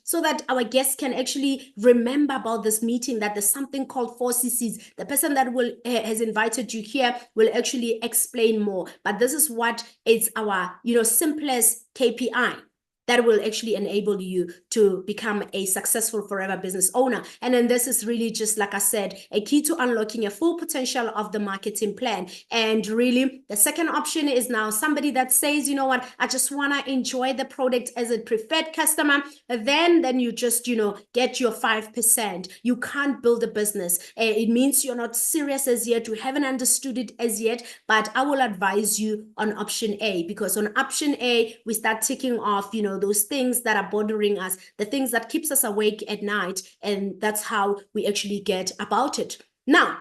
so that our guests can actually remember about this meeting, that there's something called 4 CCs. The person that has invited you here will actually explain more. But this is what is our simplest KPI that will actually enable you to become a successful Forever business owner. And then this is really just, like I said, a key to unlocking a full potential of the marketing plan. And really, the second option is now somebody that says, you know what, I just want to enjoy the product as a preferred customer. Then you just, get your 5%. You can't build a business. It means you're not serious as yet. You haven't understood it as yet. But I will advise you on option A, because on option A, we start ticking off, those things that are bothering us, the things that keeps us awake at night, and that's how we actually get about it. Now,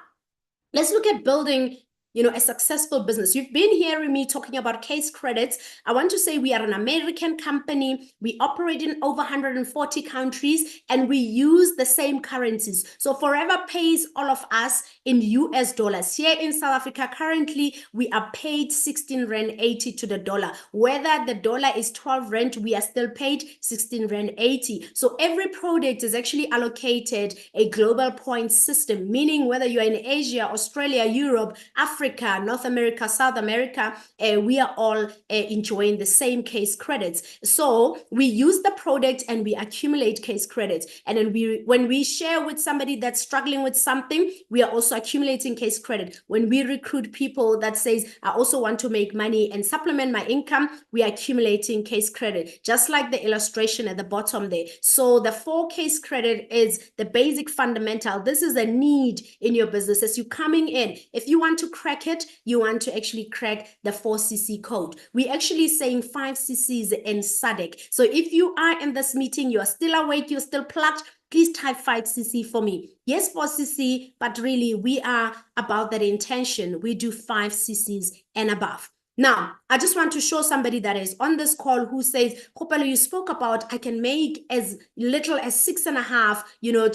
let's look at building a successful business. You've been hearing me talking about case credits. I want to say we are an American company. We operate in over 140 countries, and we use the same currencies. So Forever pays all of us in US dollars. Here in South Africa, currently, we are paid 16 Rand 80 to the dollar. Whether the dollar is 12 Rand, we are still paid 16 Rand 80. So every product is actually allocated a global point system, meaning whether you're in Asia, Australia, Europe, Africa, North America, South America, we are all enjoying the same case credits. So we use the product and we accumulate case credits. And then when we share with somebody that's struggling with something, we are also accumulating case credit. When we recruit people that says, I also want to make money and supplement my income, we are accumulating case credit, just like the illustration at the bottom there. So the 4 case credit is the basic fundamental. This is a need in your business. As you're coming in, if you want to crack it, you want to actually crack the 4cc code. We're actually saying 5 cc's in SADC. So if you are in this meeting, you are still awake, you're still plugged, please type 5 cc for me. Yes, 4 cc, but really we are about that intention. We do 5 cc's and above. Now, I just want to show somebody that is on this call who says, Kgopelo, you spoke about I can make as little as 6.5,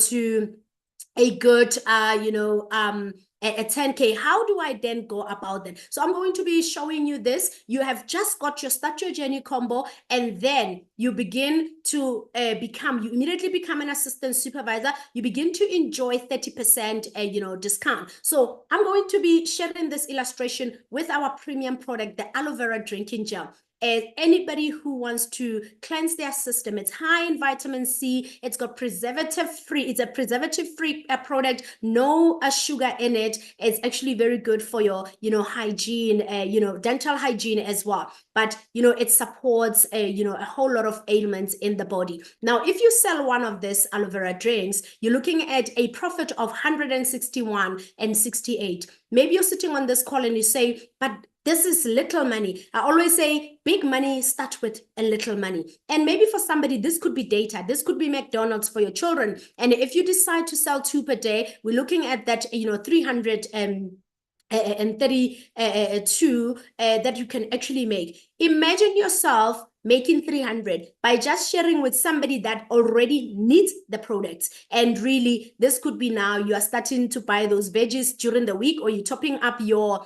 to a good, a 10K. How do I then go about that? So I'm going to be showing you this. You have just got your Start Your Journey combo, and then you begin to you immediately become an assistant supervisor. You begin to enjoy 30%, discount. So I'm going to be sharing this illustration with our premium product, the aloe vera drinking gel. As anybody who wants to cleanse their system, it's high in vitamin C. It's got preservative-free. It's a preservative-free product. No sugar in it. It's actually very good for your, hygiene, dental hygiene as well. But, it supports, a whole lot of ailments in the body. Now, if you sell one of these aloe vera drinks, you're looking at a profit of 161 and 68. Maybe you're sitting on this call and you say, but this is little money. I always say big money start with a little money. And maybe for somebody, this could be data. This could be McDonald's for your children. And if you decide to sell 2 per day, we're looking at that, 332 that you can actually make. Imagine yourself making 300 by just sharing with somebody that already needs the products. And really, this could be now you are starting to buy those veggies during the week, or you're topping up your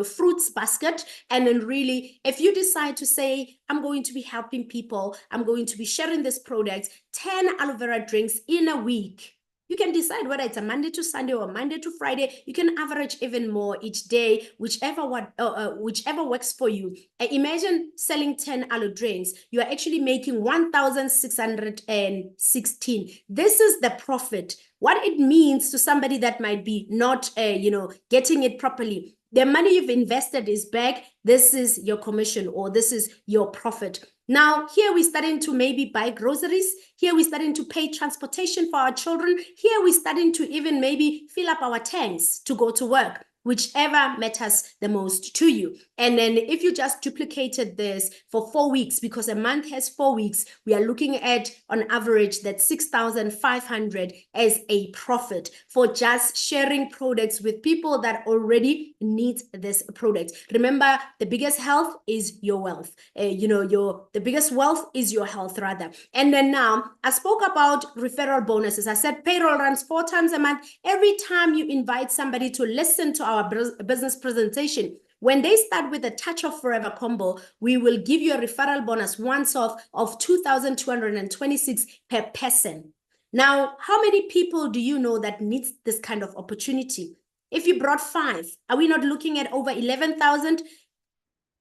fruits basket. And then really, if you decide to say, I'm going to be helping people, I'm going to be sharing this product, 10 aloe vera drinks in a week, you can decide whether it's a Monday to Sunday or Monday to Friday. You can average even more each day, whichever works for you. Imagine selling 10 aloe drinks. You are actually making 1,616. This is the profit. What it means to somebody that might be not, getting it properly. The money you've invested is back. This is your commission, or this is your profit. Now, here we're starting to maybe buy groceries. Here we're starting to pay transportation for our children. Here we're starting to even maybe fill up our tanks to go to work, whichever matters the most to you. And then if you just duplicated this for 4 weeks, because a month has 4 weeks, we are looking at on average that 6,500 as a profit for just sharing products with people that already need this product. Remember, the biggest health is your wealth. The biggest wealth is your health, rather. And then now, I spoke about referral bonuses. I said payroll runs 4 times a month. Every time you invite somebody to listen to our business presentation, when they start with a Touch of Forever combo, we will give you a referral bonus once off of 2,226 per person. Now, how many people do you know that needs this kind of opportunity? If you brought 5, are we not looking at over 11,000?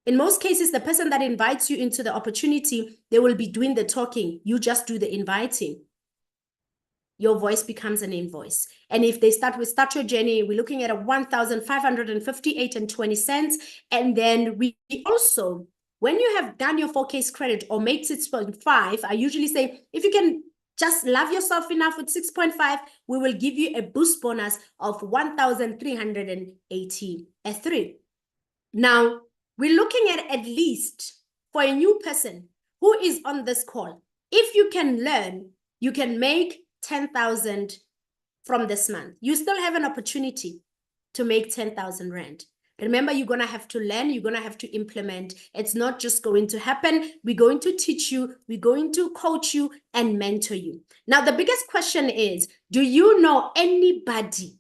In most cases, the person that invites you into the opportunity, they will be doing the talking. You just do the inviting. Your voice becomes an invoice. And if they start with Start Your Journey, we're looking at a 1,558 and 20 cents. And then we also, when you have done your 4 case credit or made 6.5, I usually say, if you can just love yourself enough with 6.5, we will give you a boost bonus of 1,383. Now, we're looking at least for a new person who is on this call, if you can learn, you can make 10,000 from this month. You still have an opportunity. to make 10,000 Rand. Remember, you're going to have to learn, you're going to have to implement. It's not just going to happen. We're going to teach you, we're going to coach you and mentor you. Now, the biggest question is, do you know anybody,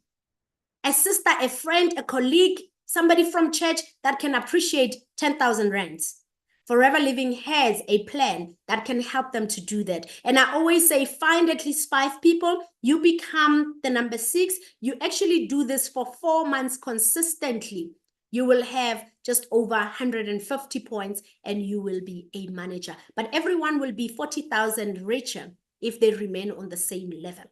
a sister, a friend, a colleague, somebody from church that can appreciate 10,000 Rands? Forever Living has a plan that can help them to do that. And I always say, find at least 5 people. You become the number 6. You actually do this for 4 months consistently. You will have just over 150 points and you will be a manager. But everyone will be 40,000 richer if they remain on the same level.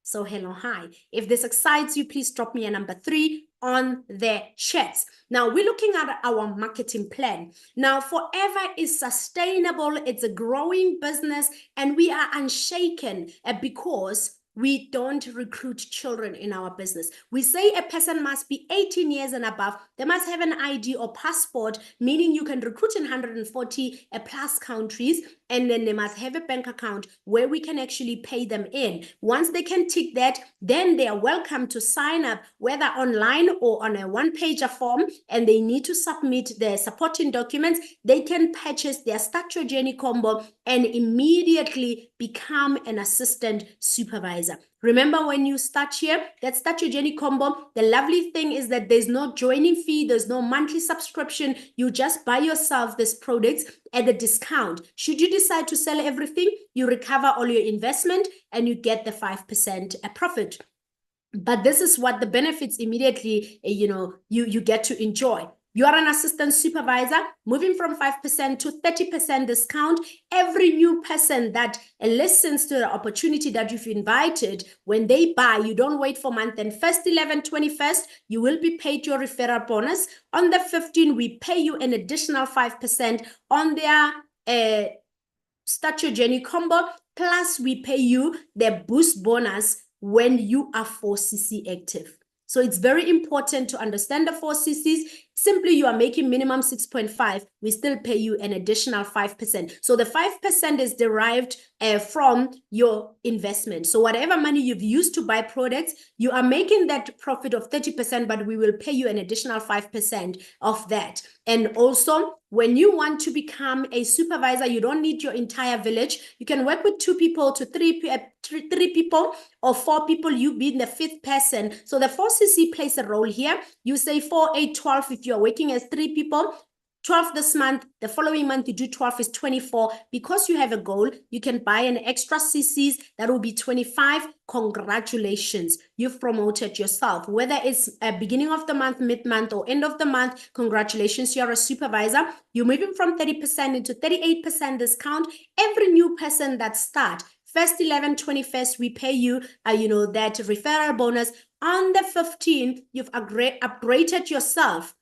So hello, hi. If this excites you, please drop me a number 3 on the chats. Now we're looking at our marketing plan. Now Forever is sustainable. It's a growing business and we are unshaken because we don't recruit children in our business. We say a person must be 18 years and above. They must have an ID or passport, meaning you can recruit in 140 plus countries, and then they must have a bank account where we can actually pay them in. Once they can tick that, then they are welcome to sign up, whether online or on a one-pager form, and they need to submit their supporting documents. They can purchase their Start Your Journey combo and immediately become an assistant supervisor. Remember, when you start here, that Start Your Journey combo, the lovely thing is that there's no joining fee, there's no monthly subscription. You just buy yourself this products at a discount. Should you decide to sell everything, you recover all your investment and you get the 5% profit. But this is what the benefits immediately, you get to enjoy. You are an assistant supervisor, moving from 5% to 30% discount. Every new person that listens to the opportunity that you've invited, when they buy, you don't wait for month and 1st, 11th, 21st, you will be paid your referral bonus. On the 15th, we pay you an additional 5% on their Start Your Journey combo, plus we pay you the boost bonus when you are 4cc active. So it's very important to understand the 4cc's. Simply, you are making minimum 6.5, we still pay you an additional 5%. So the 5% is derived from your investment. So whatever money you've used to buy products, you are making that profit of 30%, but we will pay you an additional 5% of that. And also, when you want to become a supervisor, you don't need your entire village. You can work with 2 people to 3 people or 4 people, you being the 5th person. So the 4cc plays a role here. You say 4, 8, 12 if you're working as 3 people. 12 this month, the following month you do 12 is 24. Because you have a goal, you can buy an extra CCs, that will be 25. Congratulations, you've promoted yourself. Whether it's a beginning of the month, mid-month, or end of the month, congratulations, you're a supervisor. You're moving from 30% into 38% discount. Every new person that starts, 1st, 11th, 21st, we pay you, that referral bonus. On the 15th, you've upgraded yourself.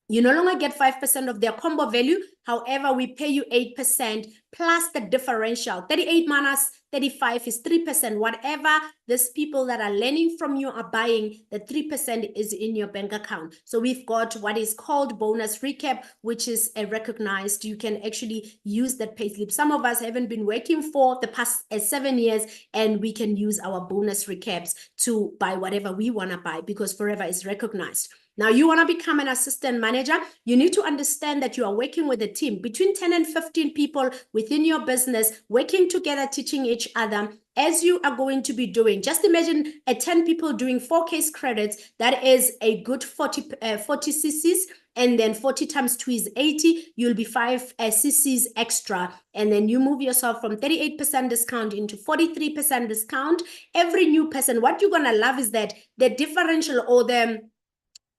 You no longer get 5% of their combo value. However, we pay you 8% plus the differential. 38 minus 35 is 3%. Whatever these people that are learning from you are buying, the 3% is in your bank account. So we've got what is called bonus recap, which is recognized. You can actually use that payslip. Some of us haven't been working for the past 7 years, and we can use our bonus recaps to buy whatever we want to buy because Forever is recognized. Now, you want to become an assistant manager, you need to understand that you are working with a team between 10 and 15 people within your business, working together, teaching each other, as you are going to be doing. Just imagine 10 people doing 4 case credits. That is a good 40 cc's, and then 40 times 2 is 80. You'll be 5 cc's extra, and then you move yourself from 38% discount into 43% discount. Every new person, what you're going to love is that the differential or the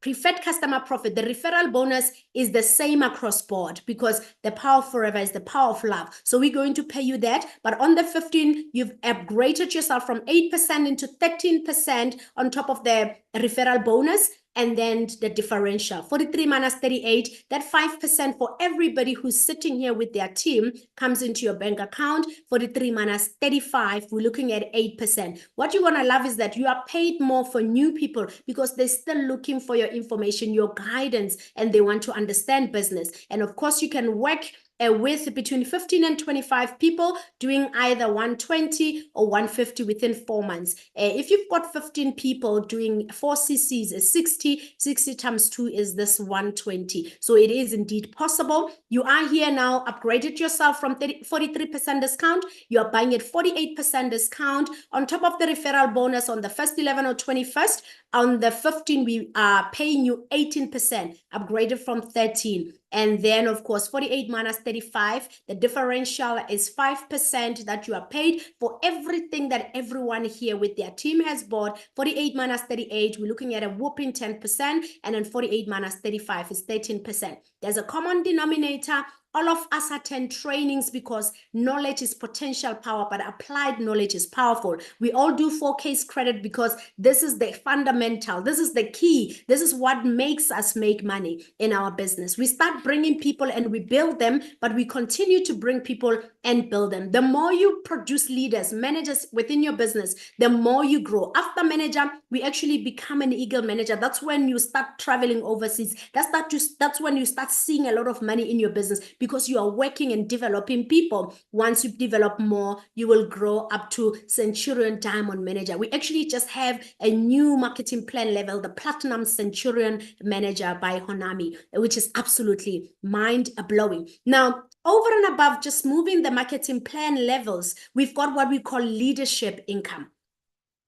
preferred customer profit, the referral bonus is the same across board because the power of Forever is the power of love. So we're going to pay you that. But on the 15th, you've upgraded yourself from 8% into 13% on top of the referral bonus. And then the differential, 43 minus 38, that 5% for everybody who's sitting here with their team comes into your bank account. 43 minus 35, we're looking at 8%. What you're gonna love is that you are paid more for new people because they're still looking for your information, your guidance, and they want to understand business. And of course, you can work with between 15 and 25 people doing either 120 or 150 within 4 months. If you've got 15 people doing 4 cc's is 60 times 2 is this 120. So it is indeed possible. You are here now, upgraded yourself from 43% discount. You are buying at 48% discount. On top of the referral bonus on the first 11 or 21st, on the 15, we are paying you 18%, upgraded from 13. And then, of course, 48 minus 35, the differential is 5% that you are paid for everything that everyone here with their team has bought. 48 minus 38, we're looking at a whopping 10%, and then 48 minus 35 is 13%. There's a common denominator. All of us attend trainings because knowledge is potential power, but applied knowledge is powerful. We all do 4 case credit because this is the fundamental. This is the key. This is what makes us make money in our business. We start bringing people and we build them, but we continue to bring people and build them. The more you produce leaders, managers within your business, the more you grow. After manager, we actually become an eagle manager. That's when you start traveling overseas. That's when you start seeing a lot of money in your business, because you are working and developing people. Once you develop more, you will grow up to Centurion Diamond Manager. We actually just have a new marketing plan level, the Platinum Centurion Manager by Honami, which is absolutely mind-blowing. Now, over and above just moving the marketing plan levels, we've got what we call leadership income.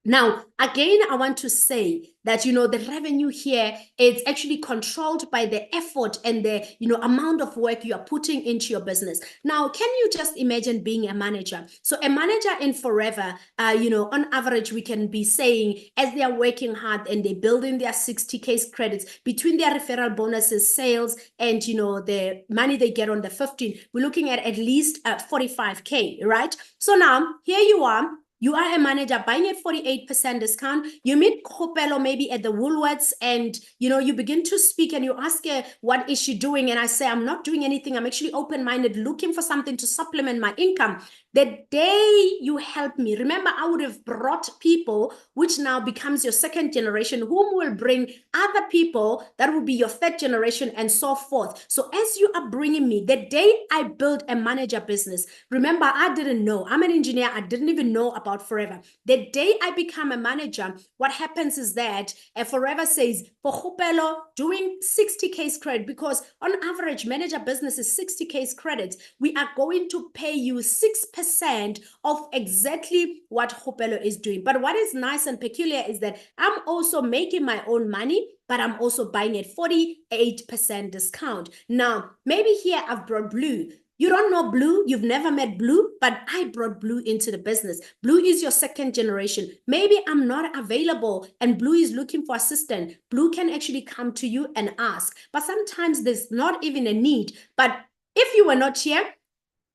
Now, again, I want to say that, you know, the revenue here is actually controlled by the effort and the, you know, amount of work you are putting into your business. Now, can you just imagine being a manager? So a manager in Forever, you know, on average, we can be saying as they are working hard and they're building their 60 case credits between their referral bonuses, sales, and, you know, the money they get on the 15, we're looking at least 45K, right? So now here you are. You are a manager buying at 48% discount. You meet Kgopelo maybe at the Woolworths, and you know, you begin to speak and you ask her, what is she doing? And I say, I'm not doing anything. I'm actually open-minded, looking for something to supplement my income. The day you help me, remember, I would have brought people, which now becomes your second generation, whom will bring other people that will be your third generation, and so forth. So as you are bringing me, the day I build a manager business, remember, I didn't know. I'm an engineer. I didn't even know about Forever. The day I become a manager, what happens is that Forever says, for Kgopelo, doing 60 case credit, because on average, manager business is 60 case credits, we are going to pay you 6% of exactly what Kgopelo is doing. But what is nice and peculiar is that I'm also making my own money, but I'm also buying at 48% discount. Now, maybe here I've brought Blue. You don't know Blue, you've never met Blue, but I brought Blue into the business. Blue is your second generation. Maybe I'm not available and Blue is looking for assistant. Blue can actually come to you and ask, but sometimes there's not even a need. But if you were not here,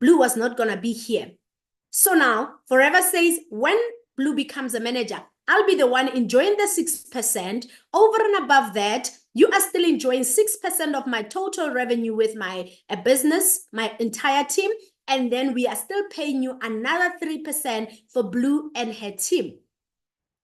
Blue was not gonna be here. So now, Forever says, when Blue becomes a manager, I'll be the one enjoying the 6%. Over and above that, you are still enjoying 6% of my total revenue with my business, my entire team. And then we are still paying you another 3% for Blue and her team.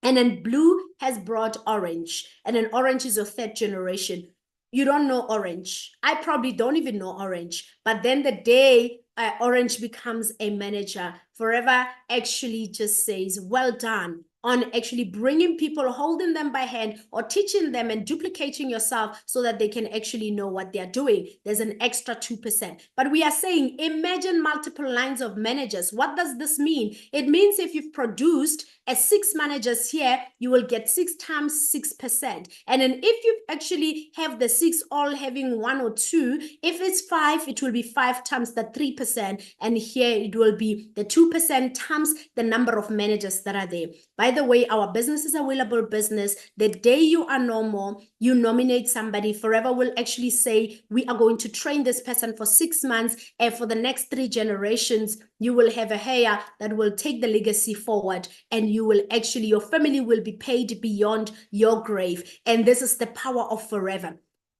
And then Blue has brought Orange. And then Orange is your third generation. You don't know Orange. I probably don't even know Orange. But then the day Orange becomes a manager, Forever actually just says, well done on actually bringing people, holding them by hand, or teaching them and duplicating yourself so that they can actually know what they're doing. There's an extra 2%. But we are saying, imagine multiple lines of managers. What does this mean? It means if you've produced 6 managers here, you will get 6 times 6%. And then if you actually have the 6 all having 1 or 2, if it's 5, it will be 5 times the 3%. And here it will be the 2% times the number of managers that are there. By the way, our business is a willable business. The day you are normal, you nominate somebody, Forever will actually say, we are going to train this person for 6 months, and for the next 3 generations, you will have a heir that will take the legacy forward, and you will actually, your family will be paid beyond your grave. And this is the power of Forever.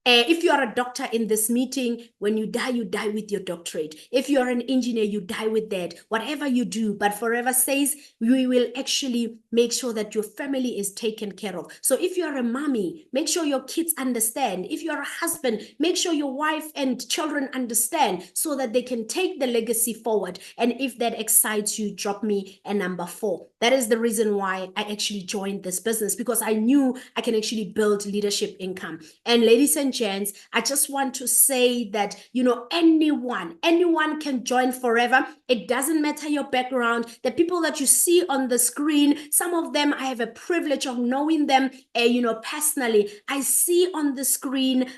If you are a doctor in this meeting, when you die with your doctorate. If you are an engineer, you die with that. Whatever you do, but forever says we will actually make sure that your family is taken care of. So if you are a mommy, make sure your kids understand. If you are a husband, make sure your wife and children understand so that they can take the legacy forward. And if that excites you, drop me a number 4. That is the reason why I actually joined this business, because I knew I can actually build leadership income. And ladies and gents, I just want to say that, anyone can join forever. It doesn't matter your background. The people that you see on the screen, some of them, I have a privilege of knowing them, personally. I see on the screen,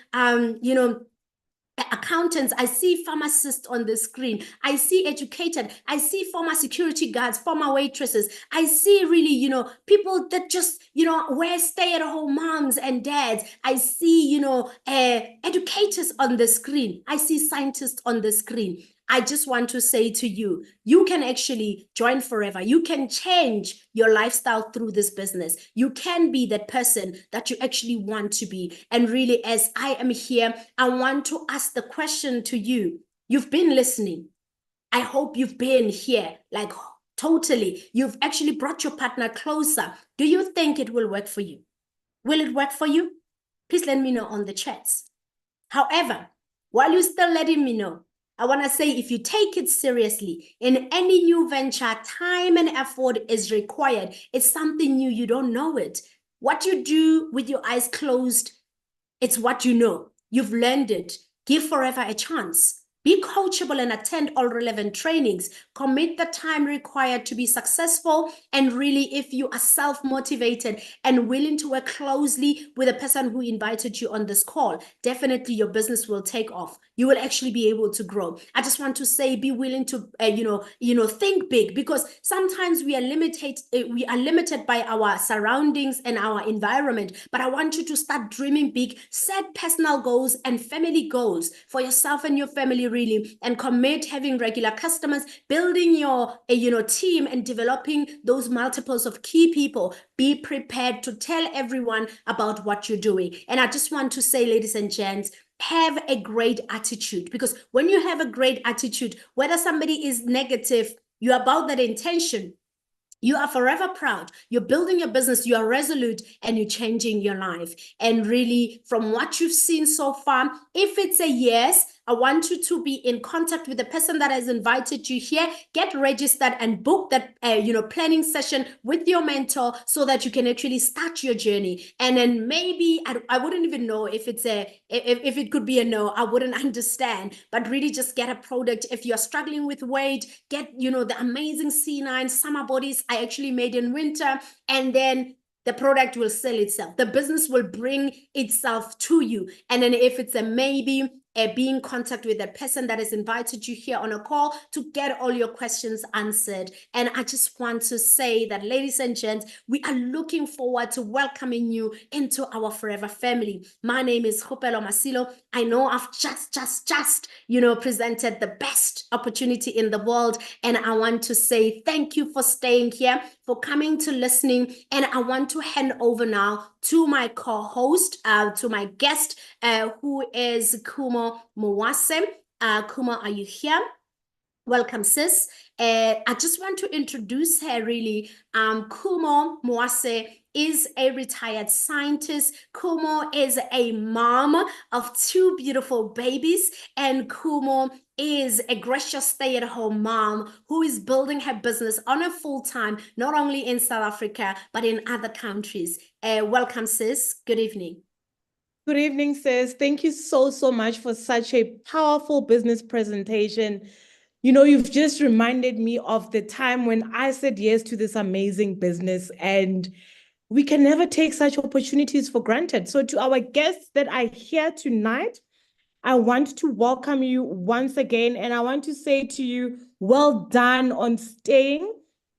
accountants, I see pharmacists on the screen, I see educated, I see former security guards, former waitresses, I see really, people that just, wear stay-at-home moms and dads, I see, educators on the screen, I see scientists on the screen. I just want to say to you, you can actually join forever. You can change your lifestyle through this business. You can be that person that you actually want to be. And really, as I am here, I want to ask the question to you. You've been listening. I hope you've been here, like totally. You've actually brought your partner closer. Do you think it will work for you? Will it work for you? Please let me know on the chats. However, while you're still letting me know, I want to say, if you take it seriously, in any new venture, time and effort is required. It's something new. You don't know it. What you do with your eyes closed, it's what you know. You've learned it. Give forever a chance. Be coachable and attend all relevant trainings. Commit the time required to be successful. And really, if you are self-motivated and willing to work closely with the person who invited you on this call, definitely your business will take off. You will actually be able to grow. I just want to say, be willing to, think big, because sometimes we are limited by our surroundings and our environment. But I want you to start dreaming big, set personal goals and family goals for yourself and your family, really, and commit having regular customers, building your team, and developing those multiples of key people. Be prepared to tell everyone about what you're doing. And I just want to say, ladies and gents, have a great attitude, because when you have a great attitude, whether somebody is negative, you're about that intention. You are forever proud. You're building your business. You are resolute, and you're changing your life. And really, from what you've seen so far, if it's a yes, I want you to be in contact with the person that has invited you here. Get registered and book that planning session with your mentor, so that you can actually start your journey. And then maybe I wouldn't even know if it's if it could be a no. I wouldn't understand. But really, just get a product. If you're struggling with weight, get the amazing C9 summer bodies I actually made in winter, and then the product will sell itself. The business will bring itself to you. And then if it's a maybe, be in contact with the person that has invited you here on a call to get all your questions answered. And I just want to say that, ladies and gents, we are looking forward to welcoming you into our forever family. My name is Kgopelo Masilo. I know I've just presented the best opportunity in the world. And I want to say thank you for staying here, for coming to listening. And I want to hand over now to my co-host, to my guest, who is Khumo Mwase. Khumo, are you here? Welcome, sis. I just want to introduce her, really. Khumo Mwase is a retired scientist. Khumo is a mom of 2 beautiful babies, and Khumo is a gracious stay-at-home mom who is building her business on a full-time, not only in South Africa, but in other countries. Welcome, sis. Good evening. Good evening, sis. Thank you so much for such a powerful business presentation. You've just reminded me of the time when I said yes to this amazing business, and we can never take such opportunities for granted. So to our guests that are here tonight, I want to welcome you once again, and I want to say to you, well done on staying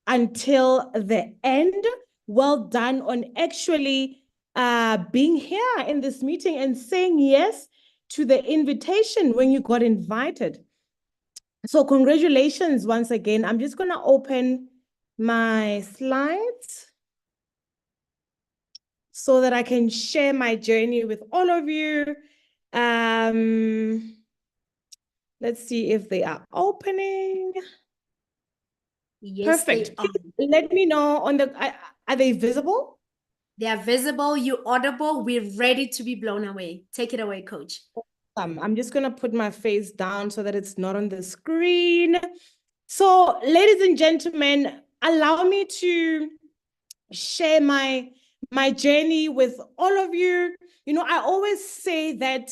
until the end. Well done on actually being here in this meeting and saying yes to the invitation when you got invited. So congratulations once again. I'm just going to open my slides so that I can share my journey with all of you. Let's see if they are opening. Yes, Perfect. they are. Please let me know on the, are they visible? They are visible, you audible, we're ready to be blown away. Take it away, coach. I'm just going to put my face down so that it's not on the screen. So, ladies and gentlemen, allow me to share my journey with all of you. You know, I always say that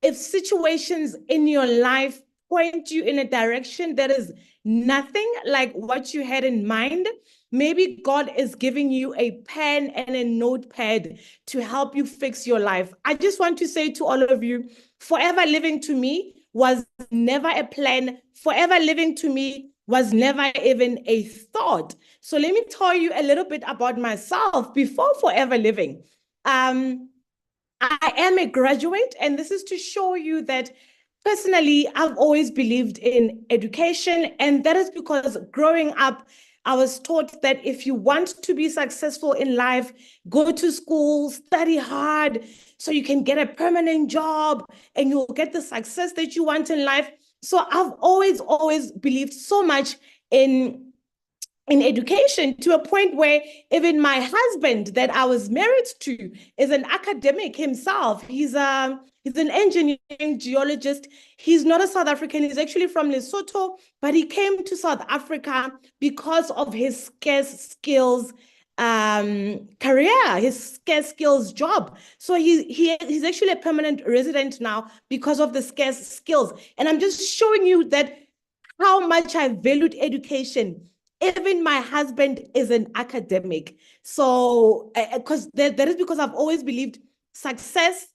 if situations in your life point you in a direction that is nothing like what you had in mind, maybe God is giving you a pen and a notepad to help you fix your life. I just want to say to all of you, forever living to me was never a plan. Forever living to me was never even a thought. So let me tell you a little bit about myself before forever living. I am a graduate, and this is to show you that personally, I've always believed in education, and that is because growing up, I was taught that if you want to be successful in life, go to school, study hard, so you can get a permanent job and you'll get the success that you want in life. So I've always believed so much in education to a point where even my husband that I was married to is an academic himself. He's an engineering geologist. He's not a South African. He's actually from Lesotho, but he came to South Africa because of his scarce skills career, his scarce skills job. So he's actually a permanent resident now because of the scarce skills. And I'm just showing you that how much I valued education. Even my husband is an academic. So, because that is because I've always believed success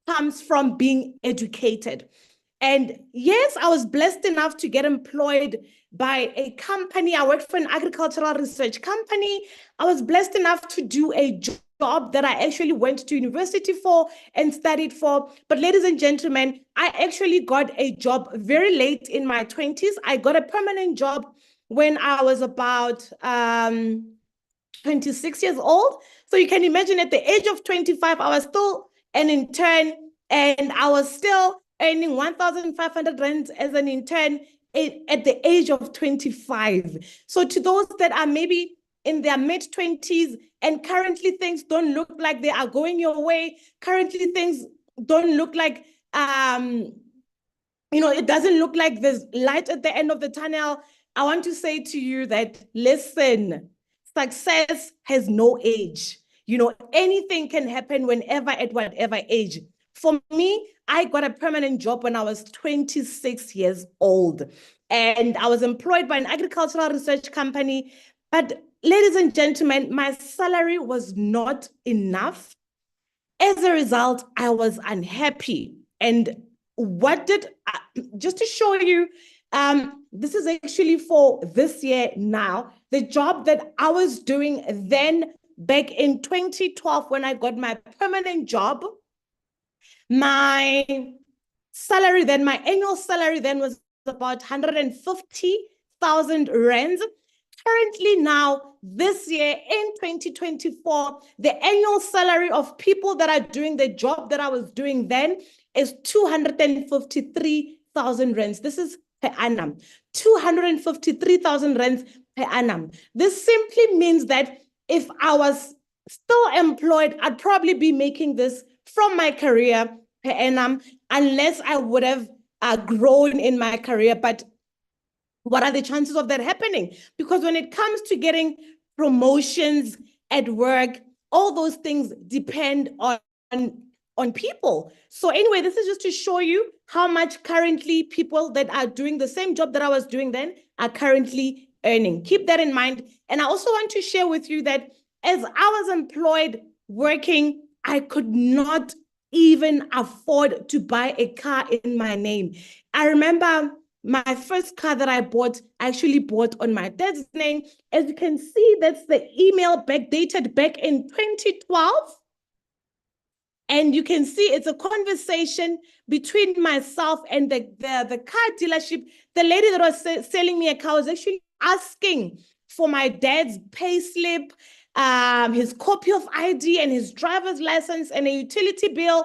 comes from being educated. And yes, I was blessed enough to get employed by a company. I worked for an agricultural research company. I was blessed enough to do a job that I actually went to university for and studied for. But ladies and gentlemen, I actually got a job very late in my 20s. I got a permanent job when I was about 26 years old. So you can imagine at the age of 25, I was still an intern and I was still earning 1,500 rand as an intern at the age of 25. So to those that are maybe in their mid 20s and currently things don't look like they are going your way, currently things don't look like it doesn't look like there's light at the end of the tunnel. I want to say to you that, listen, success has no age. You know, anything can happen whenever, at whatever age. For me, I got a permanent job when I was 26 years old. And I was employed by an agricultural research company. But ladies and gentlemen, my salary was not enough. As a result, I was unhappy. And what did, just to show you, this is actually for this year now, the job that I was doing then back in 2012 when I got my permanent job, my salary then, my annual salary then was about 150,000 rands. Currently now, this year in 2024, the annual salary of people that are doing the job that I was doing then is 253,000 rands. This is per annum. 253,000 rands per annum. This simply means that if I was still employed, I'd probably be making this from my career per annum, unless I would have grown in my career. But what are the chances of that happening? Because when it comes to getting promotions at work, all those things depend on people. So anyway, this is just to show you how much currently people that are doing the same job that I was doing then are currently earning. Keep that in mind. And I also want to share with you that as I was employed working, I could not even afford to buy a car in my name. I remember my first car that I bought, I actually bought on my dad's name. As you can see, that's the email dated back in 2012. And you can see it's a conversation between myself and the car dealership. The lady that was selling me a car was actually asking for my dad's pay slip, his copy of ID and his driver's license and a utility bill.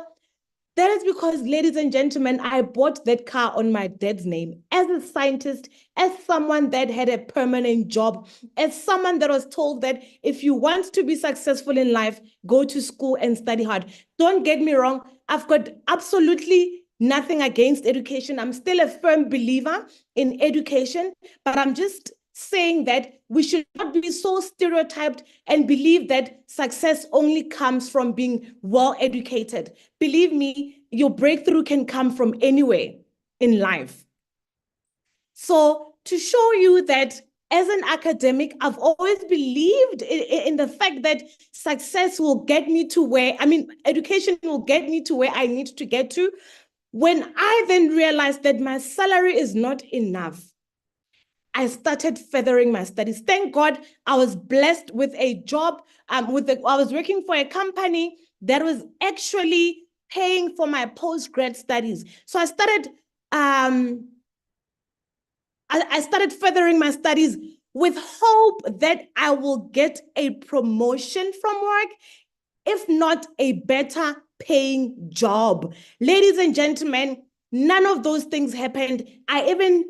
That is because, ladies and gentlemen, I bought that car on my dad's name as a scientist, as someone that had a permanent job, as someone that was told that if you want to be successful in life, go to school and study hard. Don't get me wrong, I've got absolutely nothing against education. I'm still a firm believer in education, but I'm just saying that we should not be so stereotyped and believe that success only comes from being well educated. Believe me, your breakthrough can come from anywhere in life. So, to show you that as an academic, I've always believed in the fact that success will get me to where, education will get me to where I need to get to. When I then realized that my salary is not enough, I started furthering my studies. Thank God I was blessed with a job. I was working for a company that was actually paying for my postgrad studies. So I started furthering my studies with hope that I will get a promotion from work, if not a better paying job. Ladies and gentlemen, none of those things happened. I even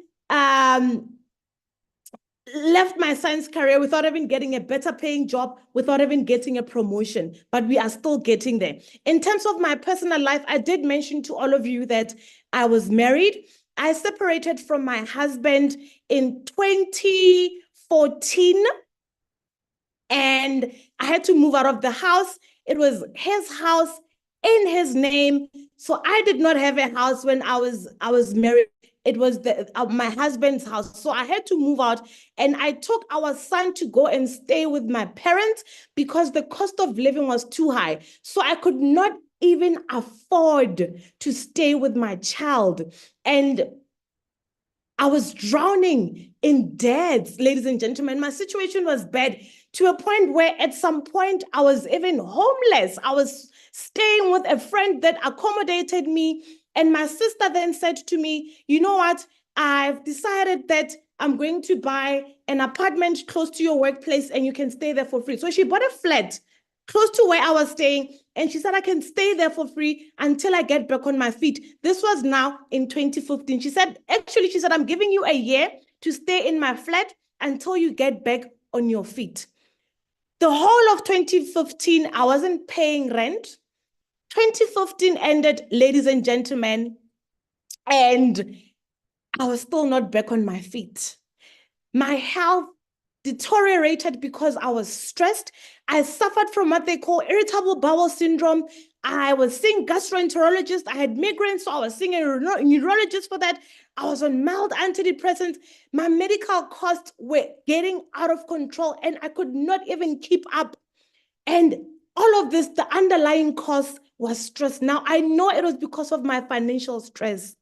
left my science career without even getting a better paying job, without even getting a promotion, but we are still getting there. In terms of my personal life, I did mention to all of you that I was married. I separated from my husband in 2014, and I had to move out of the house. It was his house in his name. So I did not have a house when I was married. It was my husband's house. So I had to move out, and I took our son to go and stay with my parents because the cost of living was too high. So I could not even afford to stay with my child. And I was drowning in debts, ladies and gentlemen. My situation was bad to a point where at some point I was even homeless. I was staying with a friend that accommodated me. And my sister then said to me, you know what? I've decided that I'm going to buy an apartment close to your workplace and you can stay there for free. So she bought a flat close to where I was staying. And she said, I can stay there for free until I get back on my feet. This was now in 2015. She said, I'm giving you a year to stay in my flat until you get back on your feet. The whole of 2015, I wasn't paying rent. 2015 ended, ladies and gentlemen, and I was still not back on my feet. My health deteriorated because I was stressed. I suffered from what they call irritable bowel syndrome. I was seeing gastroenterologist. I had migraines, so I was seeing a neurologist for that. I was on mild antidepressants. My medical costs were getting out of control, and I could not even keep up. And all of this, the underlying cause was stress. Now, I know it was because of my financial stress.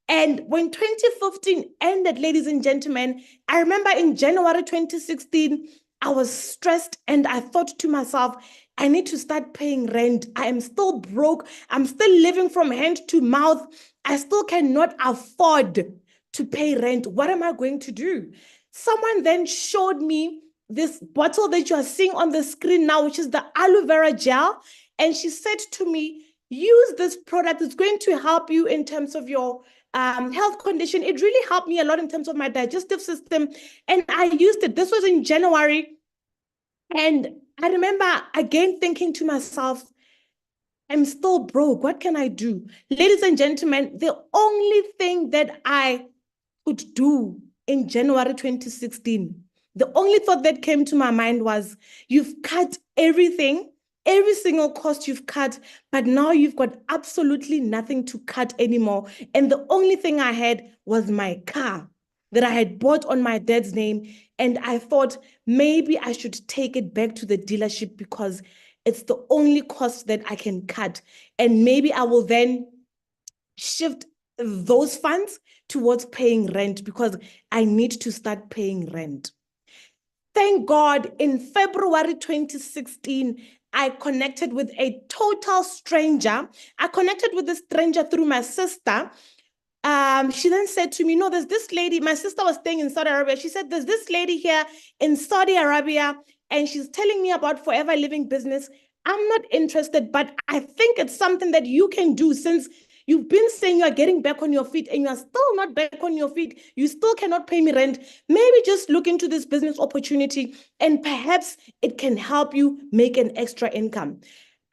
And when 2015 ended, ladies and gentlemen, I remember in January 2016, I was stressed and I thought to myself, I need to start paying rent. I am still broke. I'm still living from hand to mouth. I still cannot afford to pay rent. What am I going to do? Someone then showed me this bottle that you are seeing on the screen now, which is the aloe vera gel. And she said to me, use this product. It's going to help you in terms of your health condition. It really helped me a lot in terms of my digestive system. And I used it. This was in January. And I remember again thinking to myself, I'm still broke. What can I do? Ladies and gentlemen, the only thing that I could do in January 2016, the only thought that came to my mind was, you've cut everything, every single cost you've cut, but now you've got absolutely nothing to cut anymore. And the only thing I had was my car that I had bought on my dad's name. And I thought maybe I should take it back to the dealership because it's the only cost that I can cut. And maybe I will then shift those funds towards paying rent because I need to start paying rent. Thank God, in February 2016, I connected with a total stranger. I connected with this stranger through my sister. She then said to me, no, there's this lady. My sister was staying in Saudi Arabia. She said, there's this lady here in Saudi Arabia, and she's telling me about Forever Living Business. I'm not interested, but I think it's something that you can do since you've been saying you're getting back on your feet and you're still not back on your feet. You still cannot pay me rent. Maybe just look into this business opportunity and perhaps it can help you make an extra income.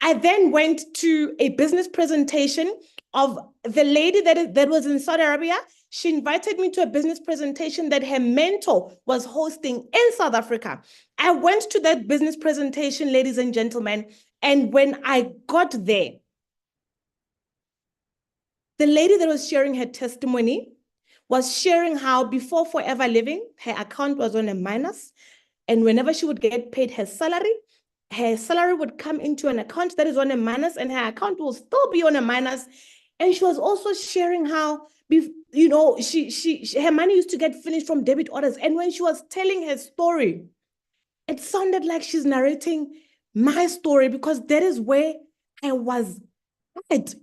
I then went to a business presentation of the lady that was in Saudi Arabia. She invited me to a business presentation that her mentor was hosting in South Africa. I went to that business presentation, ladies and gentlemen, and when I got there, the lady that was sharing her testimony was sharing how before Forever Living, her account was on a minus. And whenever she would get paid her salary would come into an account that is on a minus, and her account will still be on a minus. And she was also sharing how, her money used to get finished from debit orders. And when she was telling her story, it sounded like she's narrating my story, because that is where I was at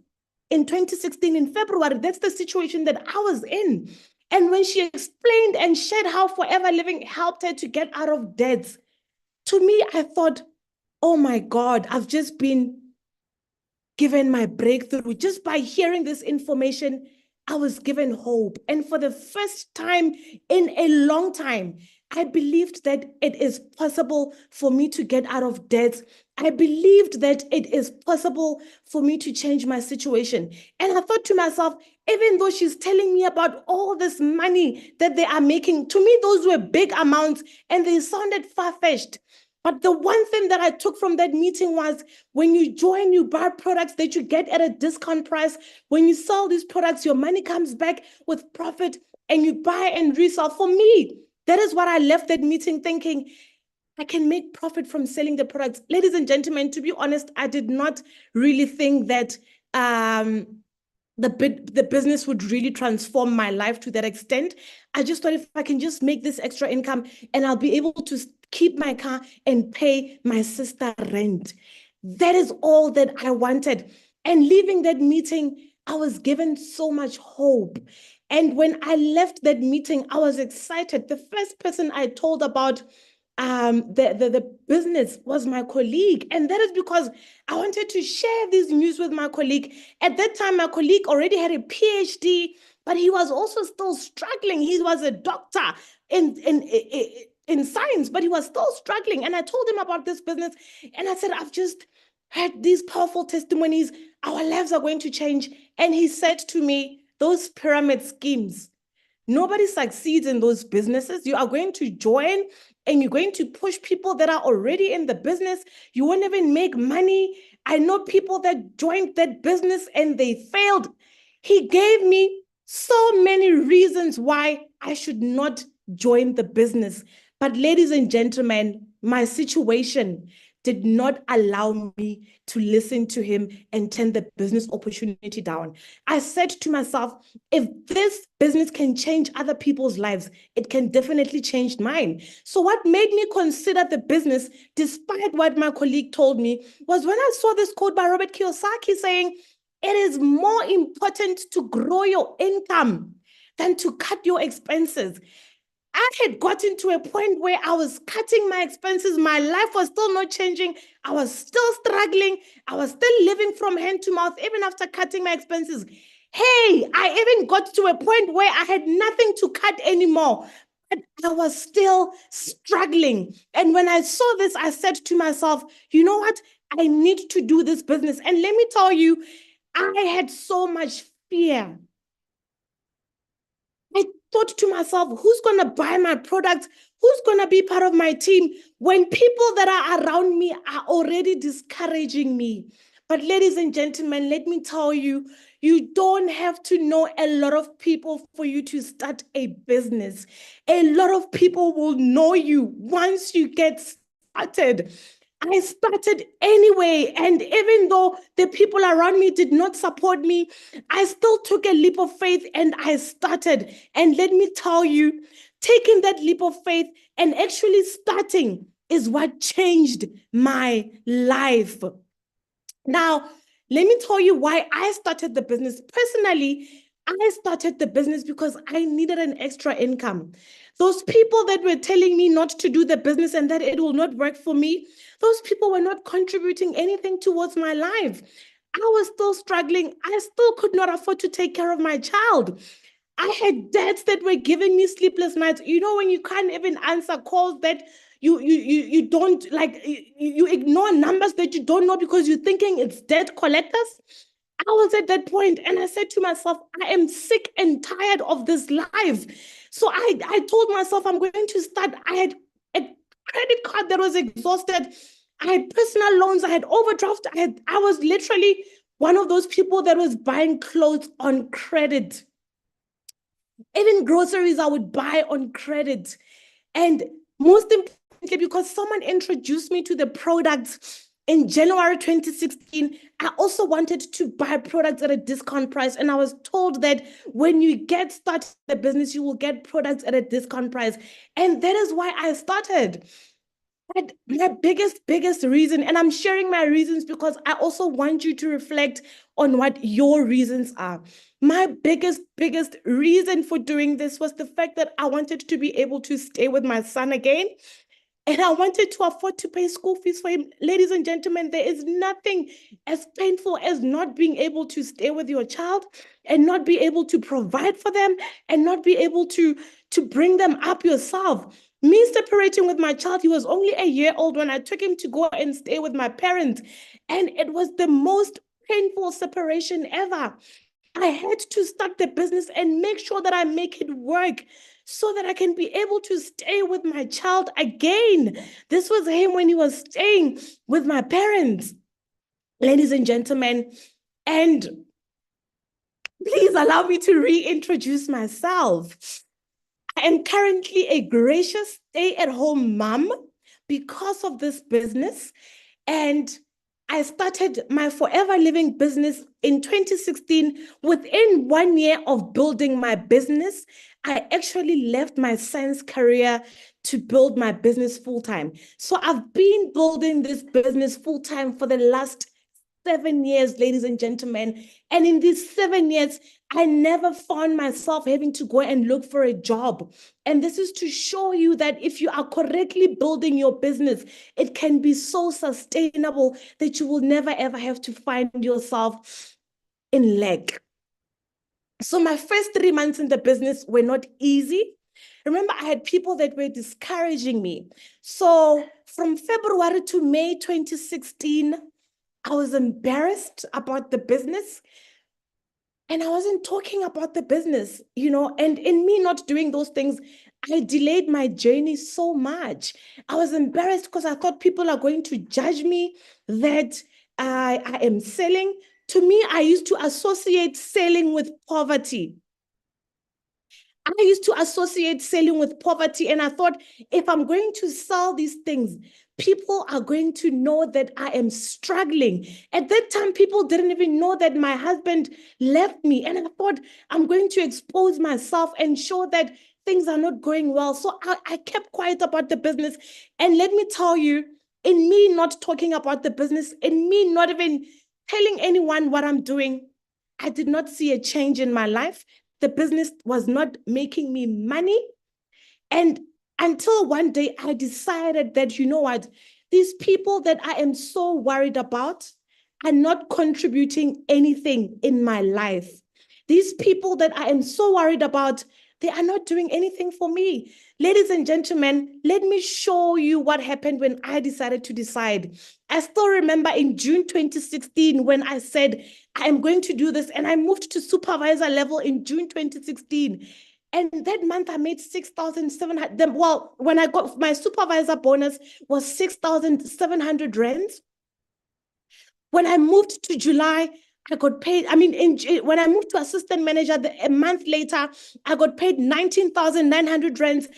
in 2016 in February. That's the situation that I was in. And when she explained and shared how Forever Living helped her to get out of debts, to me, I thought, oh my God, I've just been given my breakthrough. Just by hearing this information, I was given hope. And for the first time in a long time, I believed that it is possible for me to get out of debt. I believed that it is possible for me to change my situation. And I thought to myself, even though she's telling me about all this money that they are making, to me, those were big amounts and they sounded far-fetched. But the one thing that I took from that meeting was, when you join, you buy products that you get at a discount price. When you sell these products, your money comes back with profit and you buy and resell. For me, that is what I left that meeting thinking. I can make profit from selling the products. Ladies and gentlemen, to be honest, I did not really think that the business would really transform my life to that extent. I just thought, if I can just make this extra income and I'll be able to keep my car and pay my sister rent. That is all that I wanted. And leaving that meeting, I was given so much hope. And when I left that meeting, I was excited. The first person I told about the business was my colleague. And that is because I wanted to share this news with my colleague. At that time, my colleague already had a PhD, but he was also still struggling. He was a doctor in science, but he was still struggling. And I told him about this business. And I said, I've just heard these powerful testimonies. Our lives are going to change. And he said to me, those pyramid schemes, nobody succeeds in those businesses. You are going to join and you're going to push people that are already in the business. You won't even make money. I know people that joined that business and they failed. He gave me so many reasons why I should not join the business. But ladies and gentlemen, my situation did not allow me to listen to him and turn the business opportunity down. I said to myself, if this business can change other people's lives, it can definitely change mine. So what made me consider the business, despite what my colleague told me, was when I saw this quote by Robert Kiyosaki saying, it is more important to grow your income than to cut your expenses. I had gotten to a point where I was cutting my expenses. My life was still not changing. I was still struggling. I was still living from hand to mouth, even after cutting my expenses. Hey, I even got to a point where I had nothing to cut anymore. But I was still struggling. And when I saw this, I said to myself, you know what? I need to do this business. And let me tell you, I had so much fear. I thought to myself, who's going to buy my products? Who's going to be part of my team when people that are around me are already discouraging me? But ladies and gentlemen, let me tell you, you don't have to know a lot of people for you to start a business. A lot of people will know you once you get started. I started anyway. And even though the people around me did not support me, I still took a leap of faith and I started. And let me tell you, taking that leap of faith and actually starting is what changed my life. Now, let me tell you why I started the business. Personally, I started the business because I needed an extra income. Those people that were telling me not to do the business and that it will not work for me, those people were not contributing anything towards my life. I was still struggling. I still could not afford to take care of my child. I had dads that were giving me sleepless nights. You know, when you can't even answer calls that you don't like, you ignore numbers that you don't know because you're thinking it's debt collectors. I was at that point and I said to myself, I am sick and tired of this life. So I told myself I'm going to start. I had a credit card that was exhausted. I had personal loans. I had overdraft. I was literally one of those people that was buying clothes on credit. Even groceries I would buy on credit. And most importantly, because someone introduced me to the products in January 2016, I also wanted to buy products at a discount price. And I was told that when you get started the business, you will get products at a discount price. And that is why I started. But my biggest reason, and I'm sharing my reasons because I also want you to reflect on what your reasons are. My biggest reason for doing this was the fact that I wanted to be able to stay with my son again. And I wanted to afford to pay school fees for him. Ladies and gentlemen, there is nothing as painful as not being able to stay with your child and not be able to provide for them and not be able to bring them up yourself. Me separating with my child, he was only a year old when I took him to go and stay with my parents. And it was the most painful separation ever. I had to start the business and make sure that I make it work so that I can be able to stay with my child again. This was him when he was staying with my parents, ladies and gentlemen. And please allow me to reintroduce myself. I am currently a gracious stay-at-home mom because of this business. And I started my Forever Living business in 2016. Within 1 year of building my business, I actually left my science career to build my business full-time. So I've been building this business full-time for the last 7 years, ladies and gentlemen. And in these 7 years, I never found myself having to go and look for a job. And this is to show you that if you are correctly building your business, it can be so sustainable that you will never ever have to find yourself in lack. So my first 3 months in the business were not easy. Remember, I had people that were discouraging me. So from February to May 2016, I was embarrassed about the business. And I wasn't talking about the business, and in me not doing those things, I delayed my journey so much. I was embarrassed because I thought people are going to judge me that I am selling. To me, I used to associate selling with poverty. I used to associate selling with poverty. And I thought, if I'm going to sell these things, people are going to know that I am struggling. At that time, people didn't even know that my husband left me. And I thought, I'm going to expose myself and show that things are not going well. So I kept quiet about the business. And let me tell you, in me not talking about the business, in me not even telling anyone what I'm doing, I did not see a change in my life. The business was not making me money. And until one day I decided that, you know what, these people that I am so worried about are not contributing anything in my life. These people that I am so worried about, they are not doing anything for me. Ladies and gentlemen, let me show you what happened when I decided to decide. I still remember in June 2016 when I said, I am going to do this, and I moved to supervisor level in June 2016. And that month I made 6,700. Well, when I got my supervisor bonus was 6,700 rands. When I moved to July, I got paid. I mean, when I moved to assistant manager, a month later, I got paid 19,900 rands.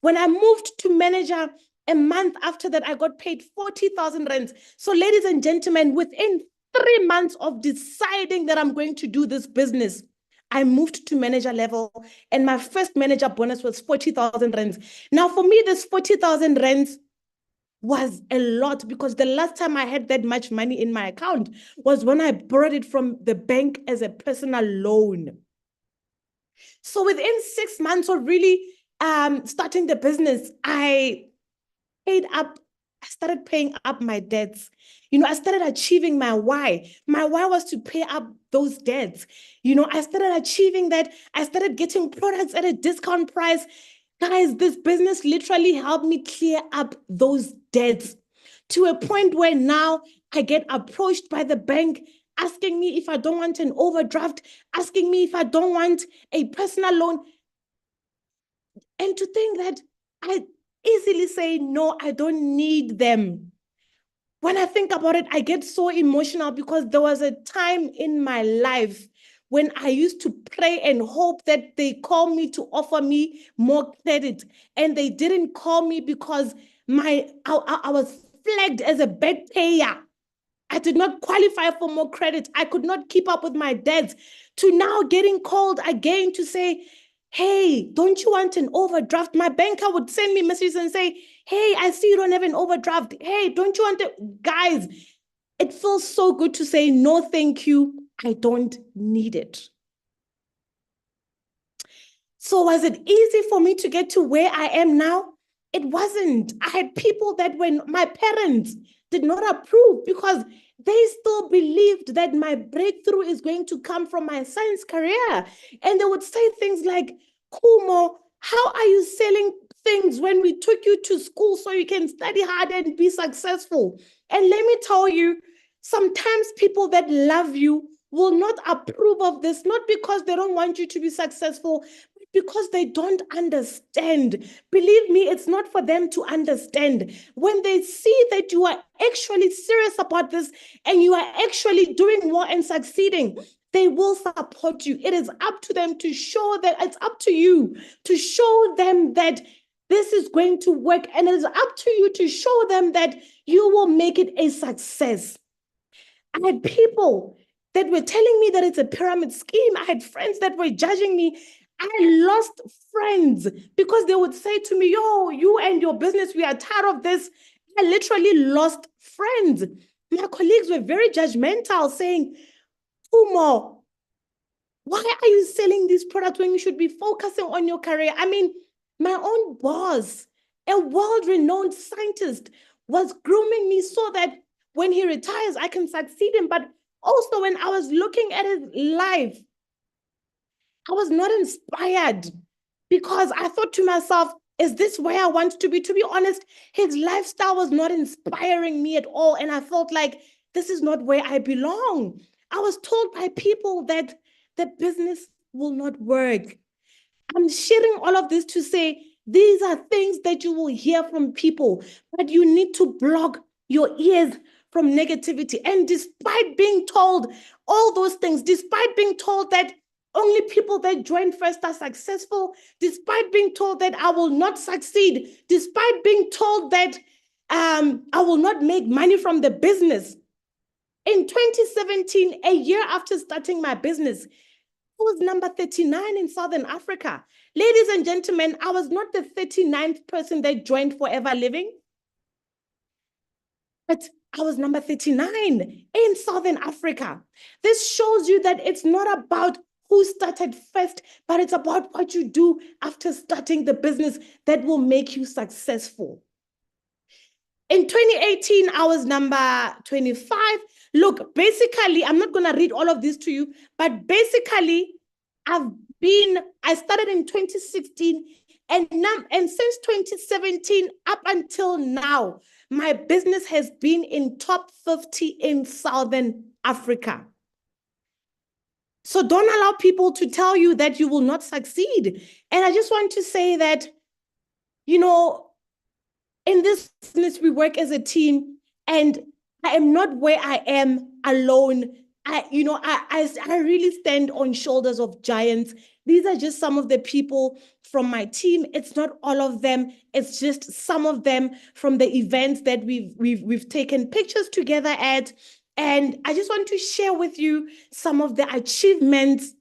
When I moved to manager, a month after that, I got paid 40,000 rands. So, ladies and gentlemen, within 3 months of deciding that I'm going to do this business, I moved to manager level, and my first manager bonus was 40,000 rands. Now, for me, this 40,000 rands was a lot, because the last time I had that much money in my account was when I borrowed it from the bank as a personal loan. So within 6 months of really starting the business, I started paying up my debts. I started achieving my why. My why was to pay up those debts. I started achieving that. I started getting products at a discount price. Guys, this business literally helped me clear up those debts to a point where now I get approached by the bank asking me if I don't want an overdraft, asking me if I don't want a personal loan. And to think that I easily say, no, I don't need them. When I think about it, I get so emotional because there was a time in my life when I used to pray and hope that they call me to offer me more credit. And they didn't call me because I was flagged as a bad payer. I did not qualify for more credit. I could not keep up with my debts. To now getting called again to say, hey, don't you want an overdraft? My banker would send me messages and say, hey, I see you don't have an overdraft. Hey, don't you want it? Guys, it feels so good to say, no, thank you. I don't need it. So was it easy for me to get to where I am now? It wasn't. I had people that when my parents did not approve because they still believed that my breakthrough is going to come from my science career. And they would say things like, Khumo, how are you selling things when we took you to school so you can study hard and be successful? And let me tell you, sometimes people that love you will not approve of this, not because they don't want you to be successful, because they don't understand. Believe me, it's not for them to understand. When they see that you are actually serious about this and you are actually doing more and succeeding, they will support you. It is up to them to show that it's up to you to show them that this is going to work. And it is up to you to show them that you will make it a success. I had people that were telling me that it's a pyramid scheme. I had friends that were judging me. I lost friends because they would say to me, yo, you and your business, we are tired of this. I literally lost friends. My colleagues were very judgmental, saying, Khumo, why are you selling these products when you should be focusing on your career? I mean, my own boss, a world-renowned scientist, was grooming me so that when he retires, I can succeed him. But also when I was looking at his life, I was not inspired because I thought to myself, is this where I want to be? To be honest, his lifestyle was not inspiring me at all. And I felt like this is not where I belong. I was told by people that the business will not work. I'm sharing all of this to say these are things that you will hear from people, but you need to block your ears from negativity. And despite being told all those things, despite being told that only people that join first are successful, despite being told that I will not succeed, despite being told that I will not make money from the business. In 2017, a year after starting my business, I was number 39 in Southern Africa. Ladies and gentlemen, I was not the 39th person that joined Forever Living, but I was number 39 in Southern Africa. This shows you that it's not about who started first, but it's about what you do after starting the business that will make you successful. In 2018, I was number 25. Look, basically, I'm not going to read all of this to you, but basically, I started in 2016, and since 2017 up until now, my business has been in top 50 in Southern Africa. So don't allow people to tell you that you will not succeed. And I just want to say that, in this business, we work as a team, and I am not where I am alone. I really stand on shoulders of giants. These are just some of the people from my team. It's not all of them. It's just some of them from the events that we've taken pictures together at. And I just want to share with you some of the achievements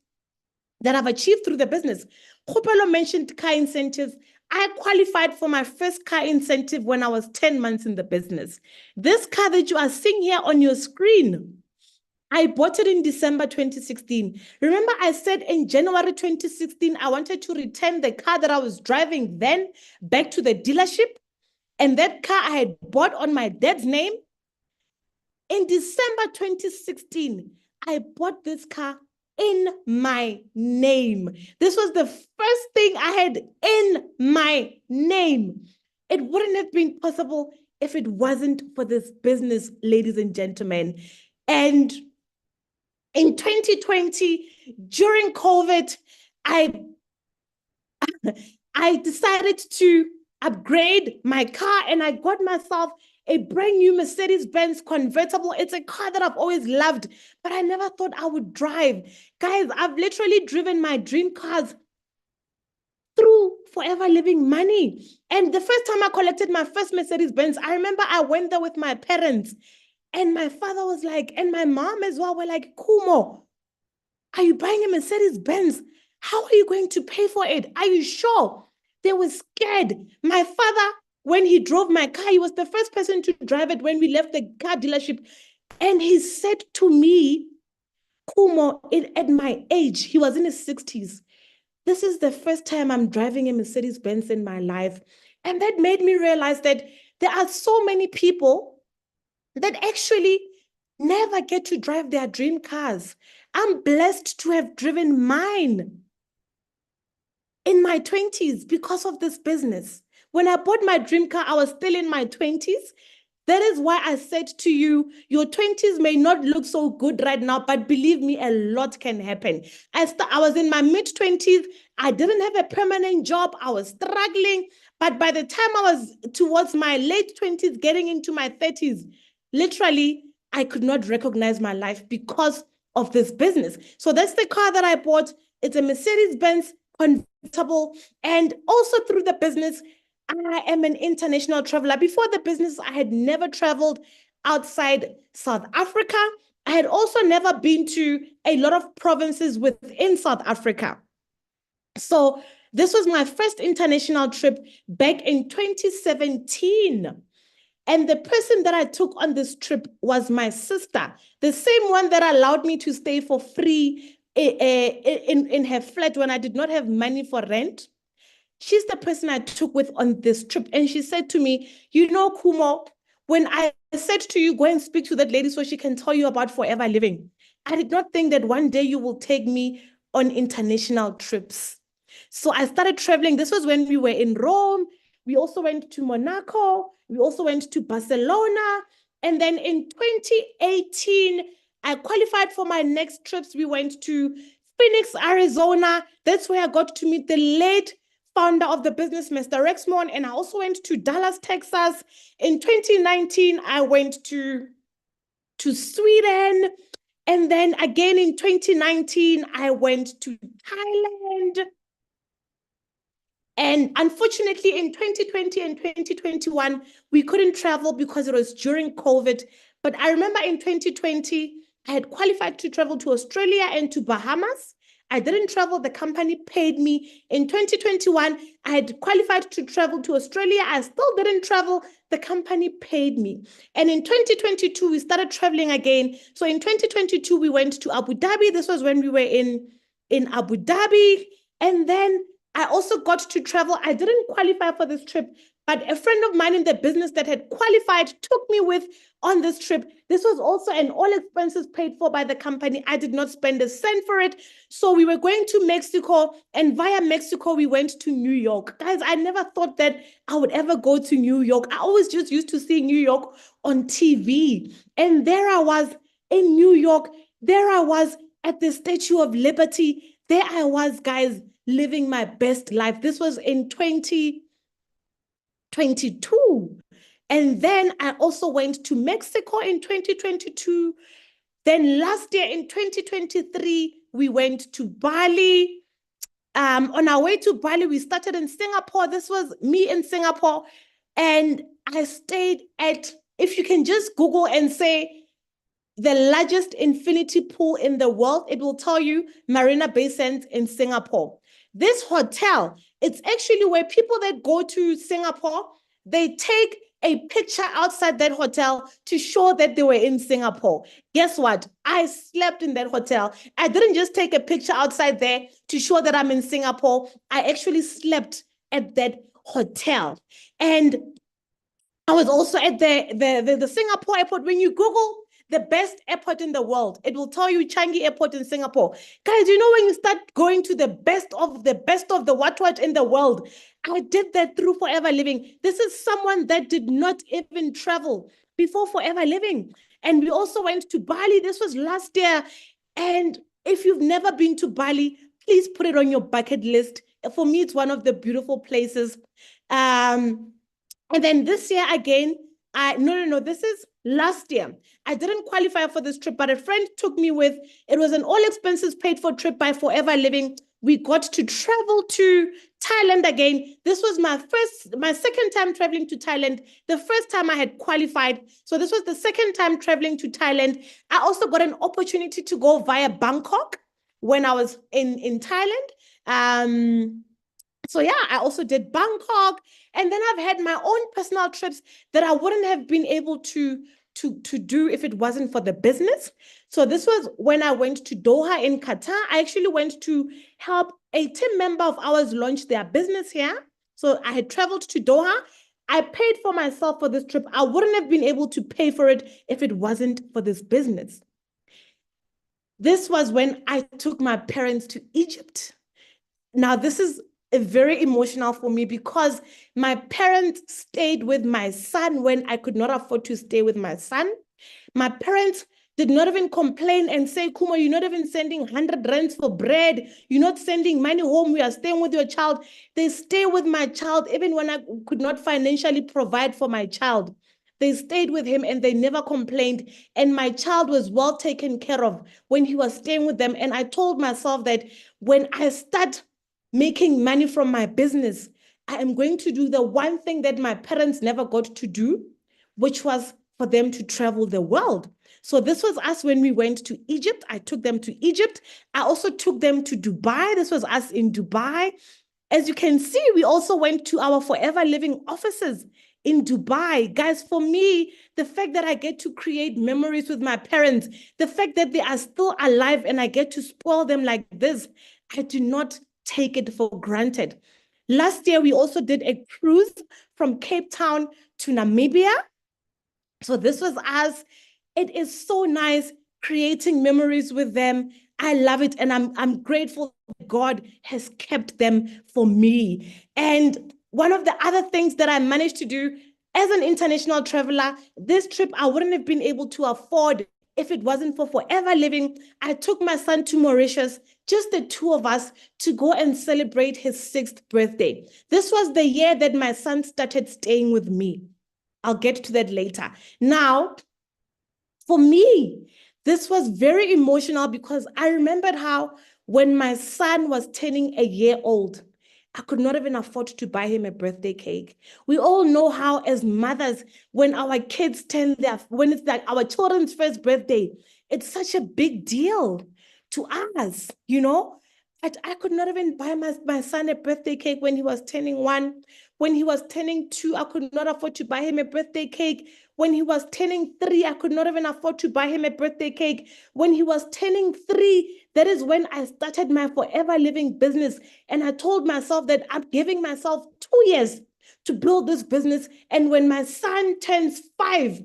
that I've achieved through the business. Kgopelo mentioned car incentives. I qualified for my first car incentive when I was 10 months in the business. This car that you are seeing here on your screen, I bought it in December 2016. Remember, I said in January 2016, I wanted to return the car that I was driving then back to the dealership. And that car I had bought on my dad's name. In December 2016, I bought this car in my name. This was the first thing I had in my name. It wouldn't have been possible if it wasn't for this business, ladies and gentlemen. And in 2020, during COVID, I I decided to upgrade my car and I got myself a brand new Mercedes-Benz convertible. It's a car that I've always loved, but I never thought I would drive. Guys, I've literally driven my dream cars through forever living money. And the first time I collected my first Mercedes-Benz, I remember I went there with my parents and my father was like, and my mom as well, were like, Khumo, are you buying a Mercedes-Benz? How are you going to pay for it? Are you sure? They were scared. My father, when he drove my car, he was the first person to drive it when we left the car dealership. And he said to me, Khumo, at my age, he was in his 60s. This is the first time I'm driving a Mercedes-Benz in my life. And that made me realize that there are so many people that actually never get to drive their dream cars. I'm blessed to have driven mine in my 20s because of this business. When I bought my dream car, I was still in my 20s. That is why I said to you, your 20s may not look so good right now, but believe me, a lot can happen. I was in my mid-20s. I didn't have a permanent job. I was struggling. But by the time I was towards my late 20s, getting into my 30s, literally, I could not recognize my life because of this business. So that's the car that I bought. It's a Mercedes-Benz convertible. And also through the business, I am an international traveler. Before the business, I had never traveled outside South Africa. I had also never been to a lot of provinces within South Africa. So this was my first international trip back in 2017. And the person that I took on this trip was my sister, the same one that allowed me to stay for free in her flat when I did not have money for rent. She's the person I took with on this trip. And she said to me, you know, Khumo, when I said to you, go and speak to that lady so she can tell you about forever living, I did not think that one day you will take me on international trips. So I started traveling. This was when we were in Rome. We also went to Monaco. We also went to Barcelona. And then in 2018, I qualified for my next trips. We went to Phoenix, Arizona. That's where I got to meet the late founder of the business, Mr. Rexmond. And I also went to Dallas, Texas. In 2019, I went to Sweden. And then again in 2019, I went to Thailand. And unfortunately, in 2020 and 2021, we couldn't travel because it was during COVID. But I remember in 2020, I had qualified to travel to Australia and to Bahamas. I didn't travel, the company paid me. In 2021, I had qualified to travel to Australia. I still didn't travel, the company paid me. And in 2022, we started traveling again. So in 2022, we went to Abu Dhabi. This was when we were in Abu Dhabi. And then I also got to travel. I didn't qualify for this trip, but a friend of mine in the business that had qualified took me with on this trip. This was also an all expenses paid for by the company. I did not spend a cent for it. So we were going to Mexico, and via Mexico, we went to New York. Guys, I never thought that I would ever go to New York. I always just used to see New York on TV. And there I was in New York. There I was at the Statue of Liberty. There I was, guys, living my best life. This was in 2022. And then I also went to Mexico in 2022. Then last year in 2023, we went to Bali. On our way to Bali, we started in Singapore. This was me in Singapore. And I stayed at, if you can just Google and say, the largest infinity pool in the world, it will tell you Marina Bay Sands in Singapore. This hotel, it's actually where people that go to Singapore, they take a picture outside that hotel to show that they were in Singapore. Guess what? I slept in that hotel. I didn't just take a picture outside there to show that I'm in Singapore. I actually slept at that hotel. And I was also at the Singapore airport. When you Google the best airport in the world, it will tell you Changi Airport in Singapore. Guys, you know when you start going to the best of the what in the world, I did that through Forever Living. This is someone that did not even travel before Forever Living. And we also went to Bali. This was last year. And if you've never been to Bali, please put it on your bucket list. For me, it's one of the beautiful places. And then this year again, this is last year. I didn't qualify for this trip, but a friend took me with. It was an all expenses paid for trip by Forever Living. We got to travel to Thailand again. This was my second time traveling to Thailand. The first time I had qualified. So this was the second time traveling to Thailand. I also got an opportunity to go via Bangkok when I was in Thailand. So yeah, I also did Bangkok, and then I've had my own personal trips that I wouldn't have been able to do if it wasn't for the business. So this was when I went to Doha in Qatar. I actually went to help a team member of ours launch their business here. So I had traveled to Doha. I paid for myself for this trip. I wouldn't have been able to pay for it if it wasn't for this business. This was when I took my parents to Egypt. Now, this is very emotional for me because my parents stayed with my son when I could not afford to stay with my son. My parents did not even complain and say, Khumo, you're not even sending 100 rands for bread. You're not sending money home. We are staying with your child. They stay with my child even when I could not financially provide for my child. They stayed with him and they never complained. And my child was well taken care of when he was staying with them. And I told myself that when I start making money from my business, I am going to do the one thing that my parents never got to do, which was for them to travel the world. So this was us when we went to Egypt. I took them to Egypt. I also took them to Dubai. This was us in Dubai. As you can see, we also went to our Forever Living offices in Dubai. Guys, for me, the fact that I get to create memories with my parents, the fact that they are still alive and I get to spoil them like this, I do not take it for granted. Last year, we also did a cruise from Cape Town to Namibia. So this was us. It is so nice creating memories with them. I love it. And I'm grateful that God has kept them for me. And one of the other things that I managed to do as an international traveler, this trip I wouldn't have been able to afford if it wasn't for Forever Living. I took my son to Mauritius, just the two of us, to go and celebrate his 6th birthday. This was the year that my son started staying with me. I'll get to that later. Now, for me, this was very emotional because I remembered how when my son was turning a year old, I could not even afford to buy him a birthday cake. We all know how, as mothers, when our kids when it's like our children's first birthday, it's such a big deal to us, you know? But I could not even buy my son a birthday cake when he was turning 1. When he was turning 2, I could not afford to buy him a birthday cake. When he was turning 3, I could not even afford to buy him a birthday cake. When he was turning 3, that is when I started my Forever Living business. And I told myself that I'm giving myself 2 years to build this business. And when my son turns 5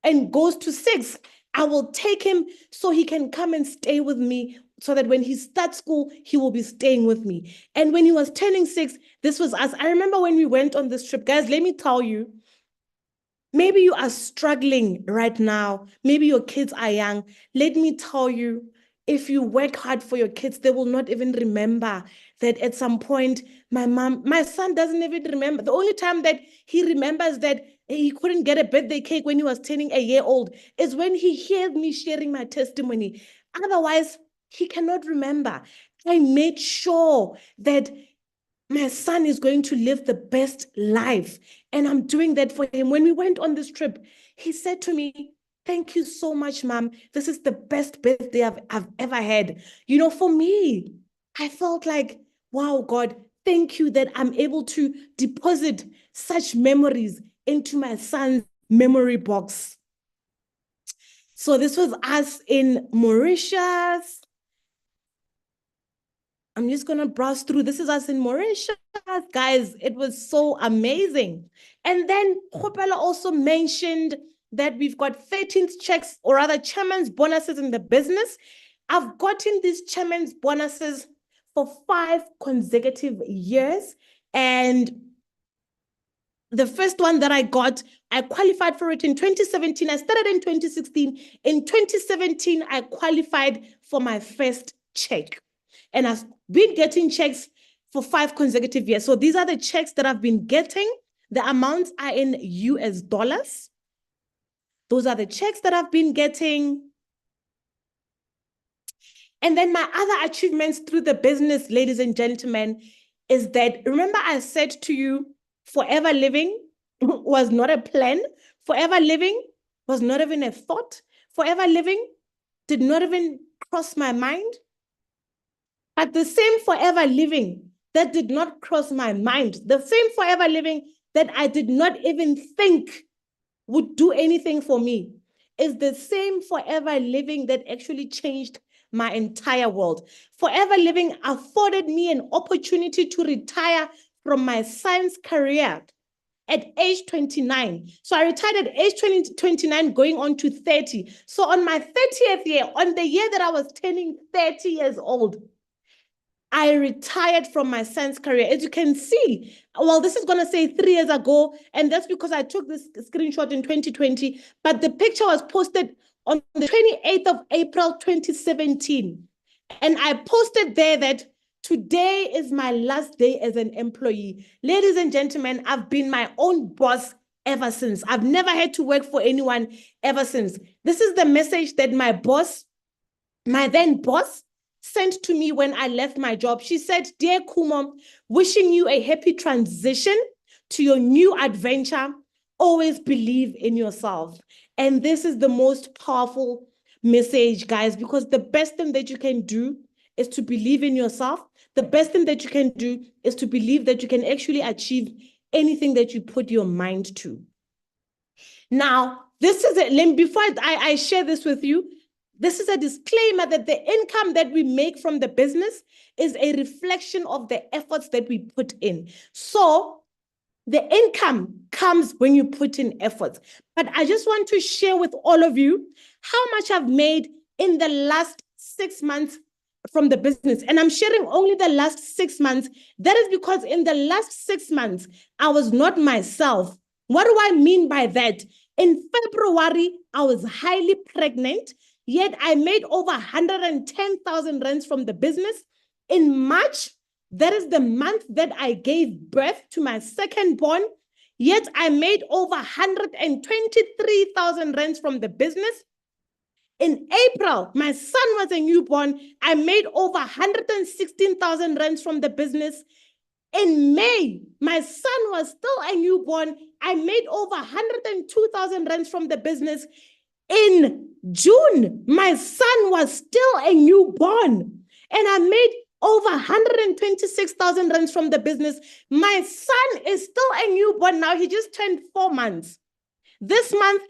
and goes to 6, I will take him so he can come and stay with me, so that when he starts school, he will be staying with me. And when he was turning 6, this was us. I remember when we went on this trip, guys, let me tell you, maybe you are struggling right now. Maybe your kids are young. Let me tell you, if you work hard for your kids, they will not even remember that at some point, my son doesn't even remember. The only time that he remembers that he couldn't get a birthday cake when he was turning a year old is when he heard me sharing my testimony. Otherwise, he cannot remember. I made sure that my son is going to live the best life. And I'm doing that for him. When we went on this trip, he said to me, thank you so much, Mom. This is the best birthday I've ever had. You know, for me, I felt like, wow, God, thank you that I'm able to deposit such memories into my son's memory box. So this was us in Mauritius. I'm just going to browse through. This is us in Mauritius, guys. It was so amazing. And then Kgopelo also mentioned that we've got 13th checks, or rather chairman's bonuses in the business. I've gotten these chairman's bonuses for 5 consecutive years. And the first one that I got, I qualified for it in 2017. I started in 2016. In 2017, I qualified for my first check. And I've been getting checks for 5 consecutive years. So these are the checks that I've been getting. The amounts are in US dollars. Those are the checks that I've been getting. And then my other achievements through the business, ladies and gentlemen, is that, remember I said to you, forever living was not a plan. Forever living was not even a thought. Forever living did not even cross my mind. But the same forever living that did not cross my mind, the same forever living that I did not even think would do anything for me, is the same forever living that actually changed my entire world. Forever living afforded me an opportunity to retire from my science career at age 29. So I retired at age 29, going on to 30. So on my 30th year, on the year that I was turning 30 years old, I retired from my science career. As you can see, well, this is going to say 3 years ago, and that's because I took this screenshot in 2020, but the picture was posted on the 28th of April, 2017. And I posted there that today is my last day as an employee. Ladies and gentlemen, I've been my own boss ever since. I've never had to work for anyone ever since. This is the message that my boss, my then boss, sent to me when I left my job. She said, "Dear Khumo, wishing you a happy transition to your new adventure. Always believe in yourself." And this is the most powerful message, guys, because the best thing that you can do is to believe in yourself. The best thing that you can do is to believe that you can actually achieve anything that you put your mind to. Now, this is it. Before I share this with you, this is a disclaimer that the income that we make from the business is a reflection of the efforts that we put in. So the income comes when you put in efforts. But I just want to share with all of you how much I've made in the last 6 months from the business. And I'm sharing only the last 6 months. That is because in the last 6 months, I was not myself. What do I mean by that? In February, I was highly pregnant, yet I made over 110,000 rands from the business. In March, that is the month that I gave birth to my second born, yet I made over 123,000 rands from the business. In April, my son was a newborn. I made over 116,000 rands from the business. In May, my son was still a newborn. I made over 102,000 rands from the business. In June, my son was still a newborn, and I made over 126,000 rands from the business. My son is still a newborn now. He just turned 4 months. This month,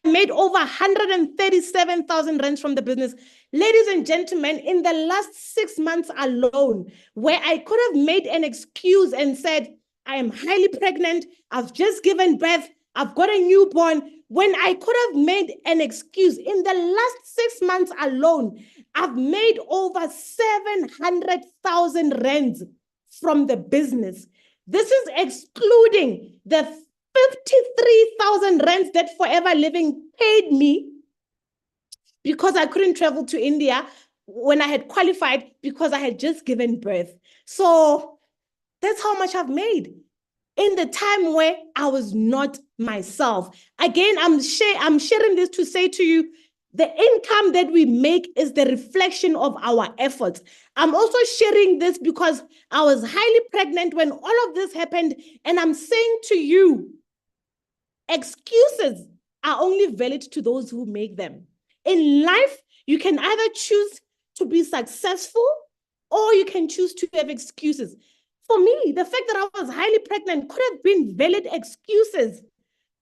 I made over 137,000 rands from the business. Ladies and gentlemen, in the last 6 months alone, where I could have made an excuse and said, I am highly pregnant, I've just given birth, I've got a newborn, when I could have made an excuse, in the last 6 months alone, I've made over 700,000 rands from the business. This is excluding the 53,000 rands that Forever Living paid me because I couldn't travel to India when I had qualified because I had just given birth. So that's how much I've made in the time where I was not myself. Again, I'm sharing this to say to you, the income that we make is the reflection of our efforts. I'm also sharing this because I was highly pregnant when all of this happened, and I'm saying to you, excuses are only valid to those who make them. In life, you can either choose to be successful or you can choose to have excuses. For me, the fact that I was highly pregnant could have been valid excuses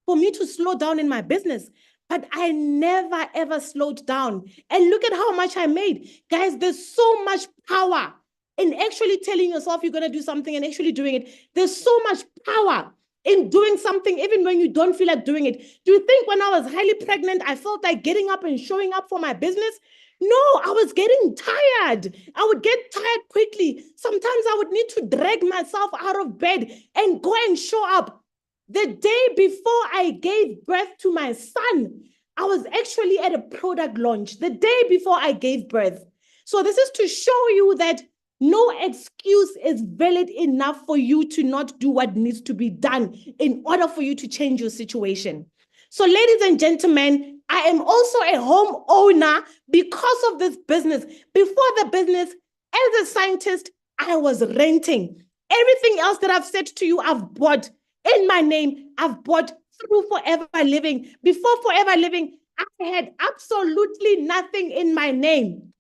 for me to slow down in my business. But I never, ever slowed down. And look at how much I made. Guys, there's so much power in actually telling yourself you're going to do something and actually doing it. There's so much power in doing something even when you don't feel like doing it. Do you think when I was highly pregnant, I felt like getting up and showing up for my business? No, I was getting tired. I would get tired quickly. Sometimes I would need to drag myself out of bed and go and show up. The day before I gave birth to my son, I was actually at a product launch the day before I gave birth. So this is to show you that no excuse is valid enough for you to not do what needs to be done in order for you to change your situation. So ladies and gentlemen, I am also a home owner because of this business. Before the business, as a scientist, I was renting. Everything else that I've said to you, I've bought in my name. I've bought through Forever Living. Before Forever Living, I had absolutely nothing in my name.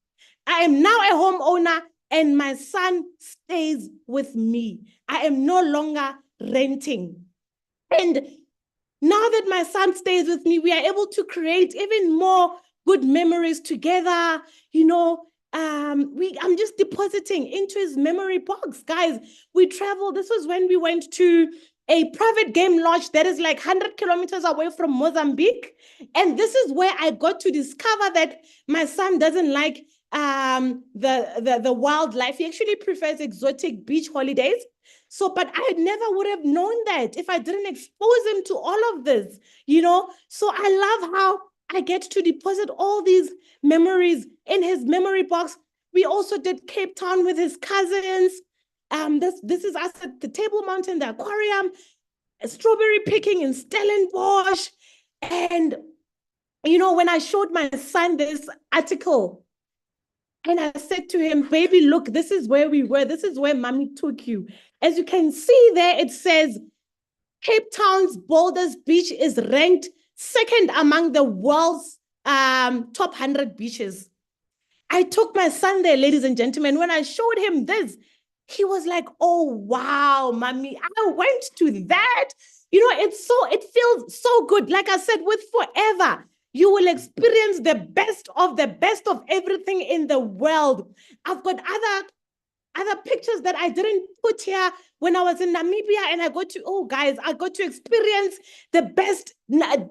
I am now a homeowner and my son stays with me. I am no longer renting. And now that my son stays with me, we are able to create even more good memories together. You know, I'm just depositing into his memory box. Guys, we traveled. This was when we went to a private game lodge that is like 100 kilometers away from Mozambique. And this is where I got to discover that my son doesn't like the wildlife. He actually prefers exotic beach holidays. So, but I never would have known that if I didn't expose him to all of this, you know. So I love how I get to deposit all these memories in his memory box. We also did Cape Town with his cousins. This is us at the Table Mountain, the aquarium, strawberry picking in Stellenbosch. And, you know, when I showed my son this article, and I said to him, baby, look, this is where we were. This is where mommy took you. As you can see there, it says Cape Town's Boulders Beach is ranked second among the world's top 100 beaches. I took my son there, ladies and gentlemen. When I showed him this, he was like, oh, wow, mommy, I went to that. You know, it feels so good. Like I said, with Forever, you will experience the best of everything in the world. I've got other pictures that I didn't put here when I was in Namibia, and I got to experience the best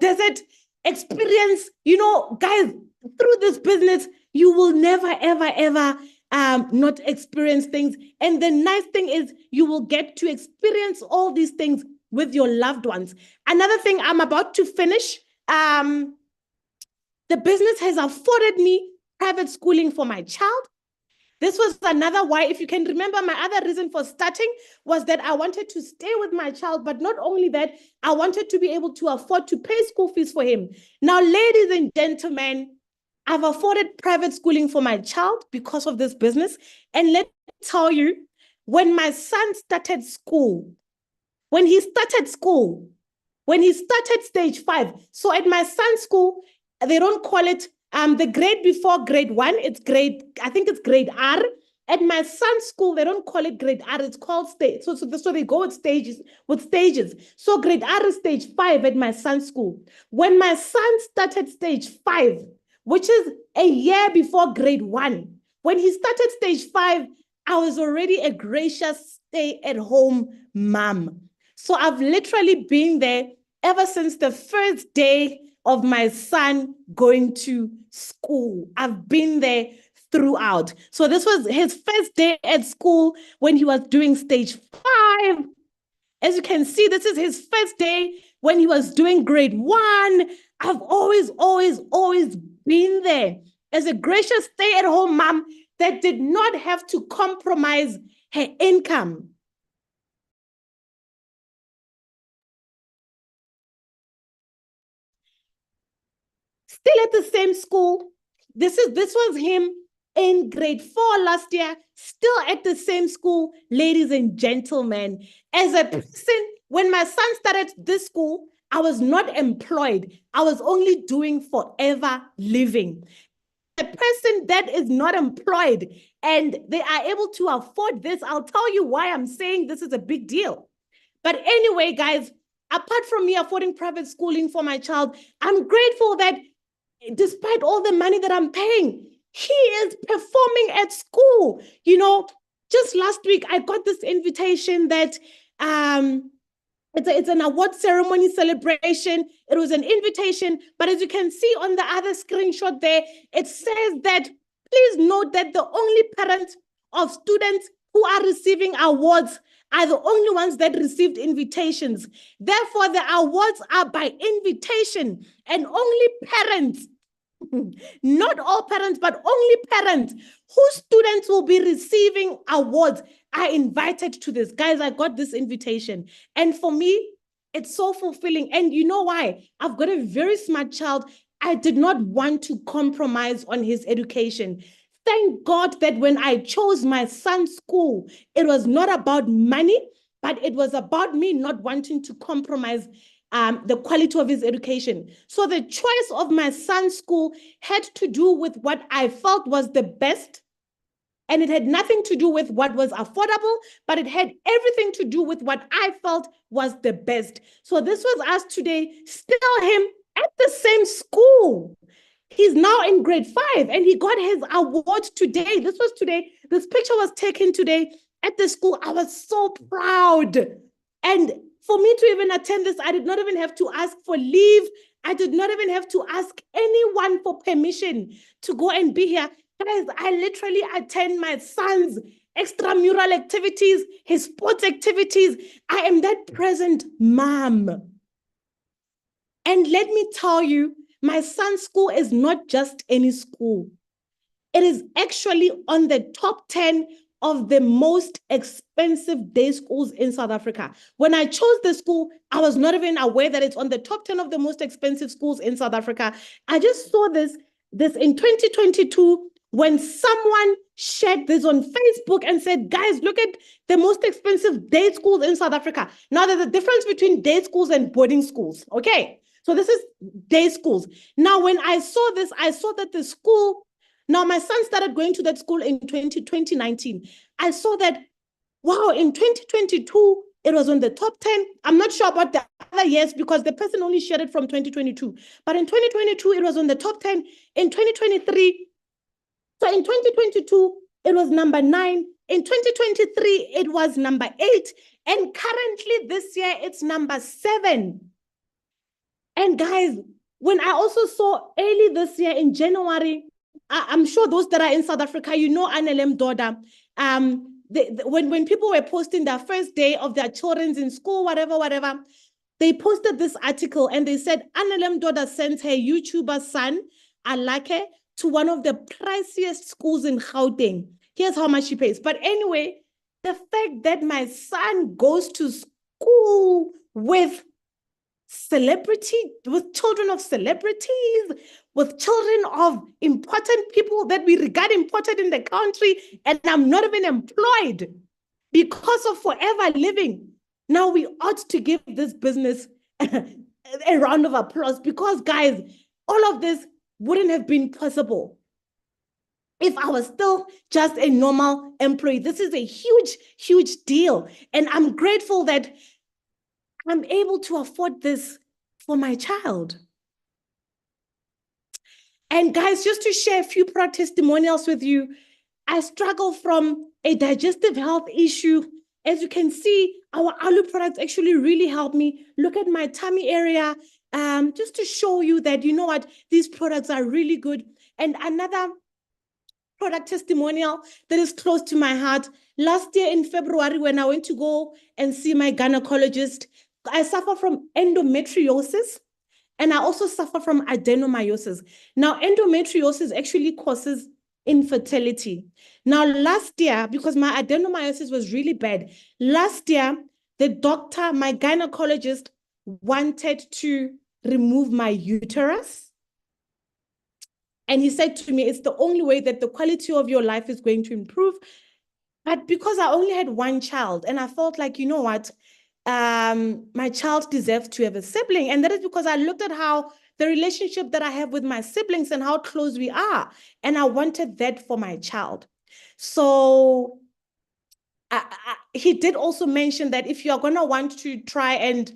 desert experience. You know, guys, through this business, you will never, ever, ever not experience things. And the nice thing is you will get to experience all these things with your loved ones. Another thing I'm about to finish, the business has afforded me private schooling for my child. This was another why, if you can remember, my other reason for starting was that I wanted to stay with my child, but not only that, I wanted to be able to afford to pay school fees for him. Now, ladies and gentlemen, I've afforded private schooling for my child because of this business. And let me tell you, when my son started school, when he started stage 5, so at my son's school, they don't call it the grade before grade 1, I think it's grade R. At my son's school, they don't call it grade R, it's called stage. So they go with stages. So grade R is stage 5 at my son's school. When my son started stage 5, which is a year before grade 1, when he started stage 5, I was already a gracious stay-at-home mom. So I've literally been there ever since the first day of my son going to school. I've been there throughout. So this was his first day at school when he was doing stage 5. As you can see, this is his first day when he was doing grade 1. I've always been there as a gracious stay-at-home mom that did not have to compromise her income. Still at the same school. This was him in grade 4 last year, still at the same school, ladies and gentlemen. As a person, when my son started this school, I was not employed. I was only doing Forever Living. A person that is not employed and they are able to afford this, I'll tell you why I'm saying this is a big deal. But anyway, guys, apart from me affording private schooling for my child, I'm grateful that despite all the money that I'm paying, he is performing at school. Just last week, I got this invitation that it's an award ceremony celebration. It was an invitation, but as you can see on the other screenshot there, it says that please note that the only parents of students who are receiving awards are the only ones that received invitations. Therefore, the awards are by invitation, and only parents, not all parents, but only parents whose students will be receiving awards are invited to this. Guys, I got this invitation. And for me, it's so fulfilling. And you know why? I've got a very smart child. I did not want to compromise on his education. Thank God that when I chose my son's school, it was not about money, but it was about me not wanting to compromise the quality of his education. So the choice of my son's school had to do with what I felt was the best. And it had nothing to do with what was affordable, but it had everything to do with what I felt was the best. So this was us today, still him at the same school. He's now in grade 5 and he got his award today. This was today. This picture was taken today at the school. I was so proud. And for me to even attend this, I did not even have to ask for leave. I did not even have to ask anyone for permission to go and be here. Guys, I literally attend my son's extramural activities, his sports activities. I am that present mom. And let me tell you, my son's school is not just any school. It is actually on the top 10 of the most expensive day schools in South Africa. When I chose the school, I was not even aware that it's on the top 10 of the most expensive schools in South Africa. I just saw this in 2022 when someone shared this on Facebook and said, guys, look at the most expensive day schools in South Africa. Now, there's a difference between day schools and boarding schools, okay? So this is day schools. Now, when I saw this, I saw that the school, now my son started going to that school in 2019. I saw that, wow, in 2022, it was on the top 10. I'm not sure about the other years because the person only shared it from 2022. But in 2022, it was on the top 10. In 2023, so in 2022, it was number 9. In 2023, it was number 8. And currently this year, it's number 7. And guys, when I also saw early this year in January, I'm sure those that are in South Africa, you know Annelem Doda. When people were posting their first day of their children's in school, whatever, they posted this article and they said Annelem Doda sent her YouTuber son, Alake, to one of the priciest schools in Gauteng. Here's how much she pays. But anyway, the fact that my son goes to school with children of celebrities, with children of important people that we regard important in the country, and I'm not even employed because of Forever Living. Now we ought to give this business a round of applause because, guys, all of this wouldn't have been possible if I was still just a normal employee. This is a huge, huge deal. And I'm grateful that I'm able to afford this for my child. And guys, just to share a few product testimonials with you, I struggle from a digestive health issue. As you can see, our alu products actually really help me. Look at my tummy area, just to show you that, you know what, these products are really good. And another product testimonial that is close to my heart. Last year in February, when I went to go and see my gynecologist, I suffer from endometriosis and I also suffer from adenomyosis. Now, endometriosis actually causes infertility. Now, last year, because my adenomyosis was really bad, last year, the doctor, my gynecologist, wanted to remove my uterus. And he said to me, it's the only way that the quality of your life is going to improve. But because I only had one child, and I felt like, you know what, my child deserves to have a sibling. And that is because I looked at how the relationship that I have with my siblings and how close we are. And I wanted that for my child. So he did also mention that if you are going to want to try and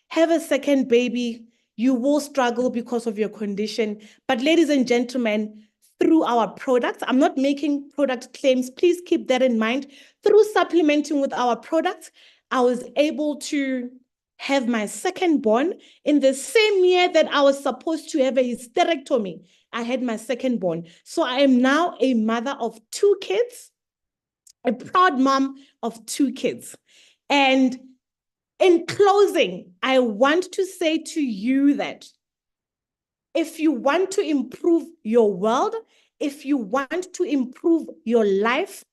have a second baby, you will struggle because of your condition. But ladies and gentlemen, through our products, I'm not making product claims, please keep that in mind. Through supplementing with our products, I was able to have my second born in the same year that I was supposed to have a hysterectomy. I had my second born. So I am now a mother of 2 kids, a proud mom of 2 kids. And in closing, I want to say to you that if you want to improve your world, if you want to improve your life,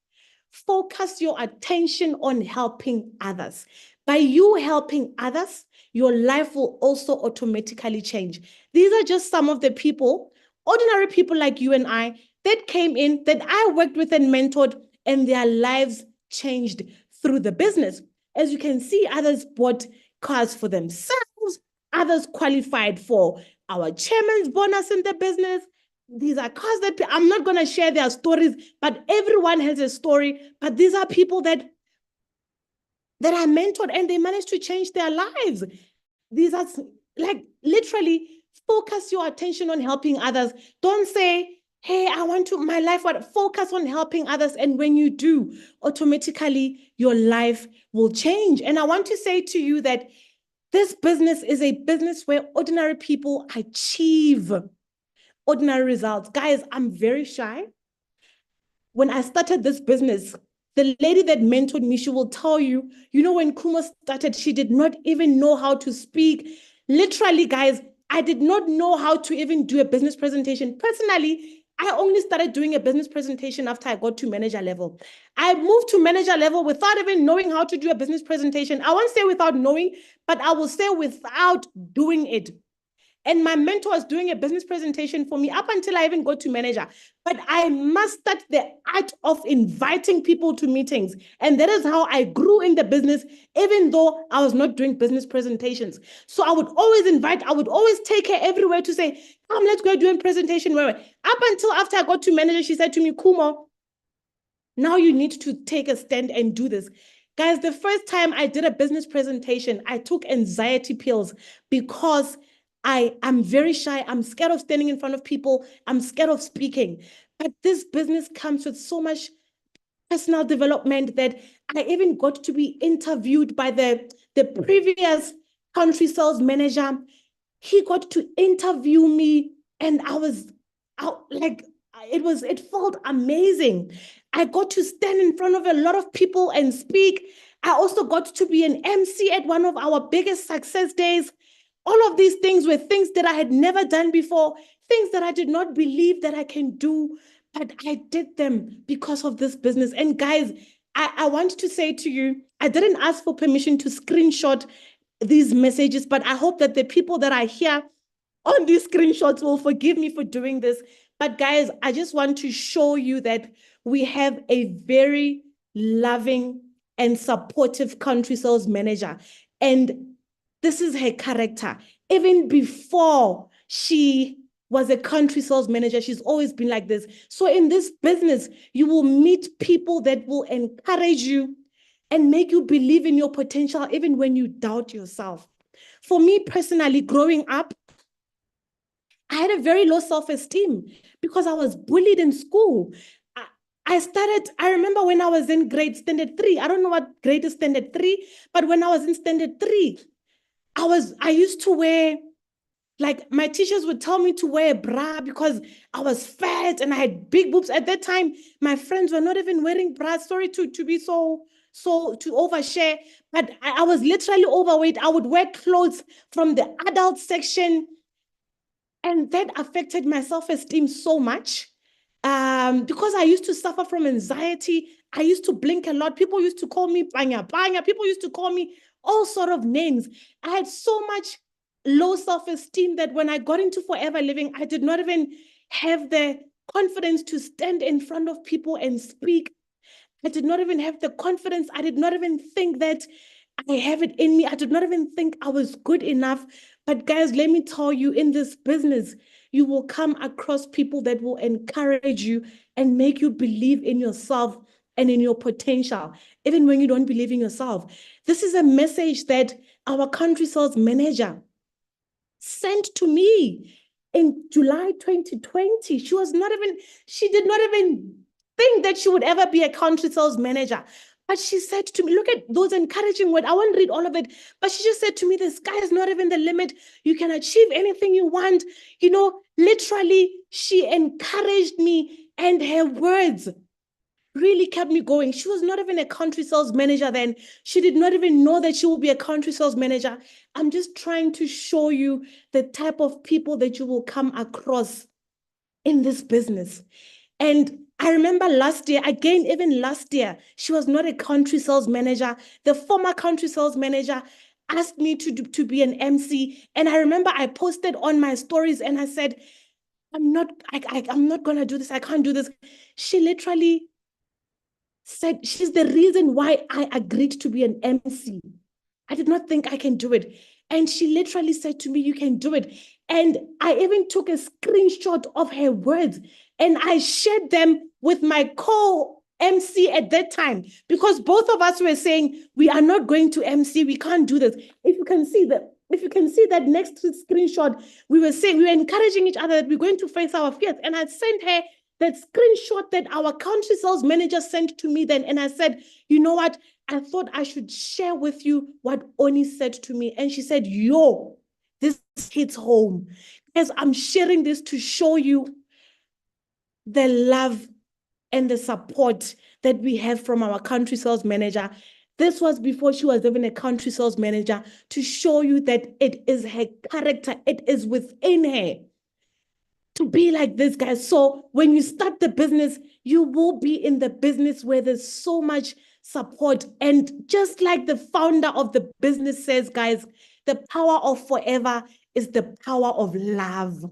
focus your attention on helping others. By you helping others, your life will also automatically change. These are just some of the people, ordinary people like you and I, that came in, that I worked with and mentored, and their lives changed through the business. As you can see, others bought cars for themselves, others qualified for our chairman's bonus in the business. These are cars that I'm not going to share their stories, but everyone has a story. But these are people that I mentored and they managed to change their lives. These are like literally focus your attention on helping others. Don't say, hey, I want to, my life, what? Focus on helping others. And when you do, automatically your life will change. And I want to say to you that this business is a business where ordinary people achieve ordinary results. Guys, I'm very shy. When I started this business, the lady that mentored me, she will tell you, when Khumo started, she did not even know how to speak. Literally, guys, I did not know how to even do a business presentation. Personally, I only started doing a business presentation after I got to manager level. I moved to manager level without even knowing how to do a business presentation. I won't say without knowing, but I will say without doing it. And my mentor was doing a business presentation for me up until I even got to manager. But I mastered the art of inviting people to meetings. And that is how I grew in the business, even though I was not doing business presentations. So I would always invite, I would always take her everywhere to say, come, let's go do a presentation. Up until after I got to manager, she said to me, Khumo, now you need to take a stand and do this. Guys, the first time I did a business presentation, I took anxiety pills because I'm very shy. I'm scared of standing in front of people. I'm scared of speaking. But this business comes with so much personal development that I even got to be interviewed by the previous country sales manager. He got to interview me, and I was out like it felt amazing. I got to stand in front of a lot of people and speak. I also got to be an MC at one of our biggest success days. All of these things were things that I had never done before, things that I did not believe that I can do, but I did them because of this business. And guys, I want to say to you, I didn't ask for permission to screenshot these messages, but I hope that the people that are here on these screenshots will forgive me for doing this. But guys, I just want to show you that we have a very loving and supportive country sales manager. And this is her character. Even before she was a country sales manager, she's always been like this. So in this business, you will meet people that will encourage you and make you believe in your potential, even when you doubt yourself. For me personally, growing up, I had a very low self-esteem because I was bullied in school. I remember when I was in standard 3, I don't know what grade is standard 3, but when I was in standard 3, I used to wear, like my teachers would tell me to wear a bra because I was fat and I had big boobs. At that time, my friends were not even wearing bras. Sorry to be so to overshare, but I was literally overweight. I would wear clothes from the adult section, and that affected my self-esteem so much. Because I used to suffer from anxiety. I used to blink a lot. People used to call me banya banya. People used to call me all sort of names. I had so much low self-esteem that when I got into Forever Living, I did not even have the confidence to stand in front of people and speak. I did not even have the confidence. I did not even think that I have it in me. I did not even think I was good enough. But guys, let me tell you, in this business, you will come across people that will encourage you and make you believe in yourself and in your potential, even when you don't believe in yourself. This is a message that our country sales manager, sent to me in July 2020. She did not even think that she would ever be a country sales manager. But she said to me, look at those encouraging words. I won't read all of it, but she just said to me, the sky is not even the limit. You can achieve anything you want. You know, literally, she encouraged me, and her words really kept me going. She was not even a country sales manager then. She did not even know that she will be a country sales manager. I'm just trying to show you the type of people that you will come across in this business. And I remember last year, again, even last year, she was not a country sales manager. The former country sales manager asked me to be an MC. And I remember I posted on my stories and I said, I'm not going to do this. I can't do this. She literally said she's the reason why I agreed to be an MC. I did not think I can do it. And she literally said to me, you can do it. And I even took a screenshot of her words and I shared them with my co-MC at that time, because both of us were saying, we are not going to MC. We can't do this. If you can see that next screenshot, we were encouraging each other that we're going to face our fears. And I sent her that screenshot that our country sales manager sent to me then. And I said, you know what? I thought I should share with you what Oni said to me. And she said, yo, this hits home. As I'm sharing this to show you the love and the support that we have from our country sales manager. This was before she was even a country sales manager, to show you that it is her character. It is within her to be like this, guys. So when you start the business, you will be in the business where there's so much support. And just like the founder of the business says, guys, the power of forever is the power of love.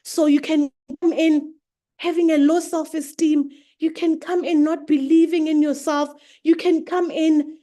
So you can come in having a low self-esteem. You can come in not believing in yourself. You can come in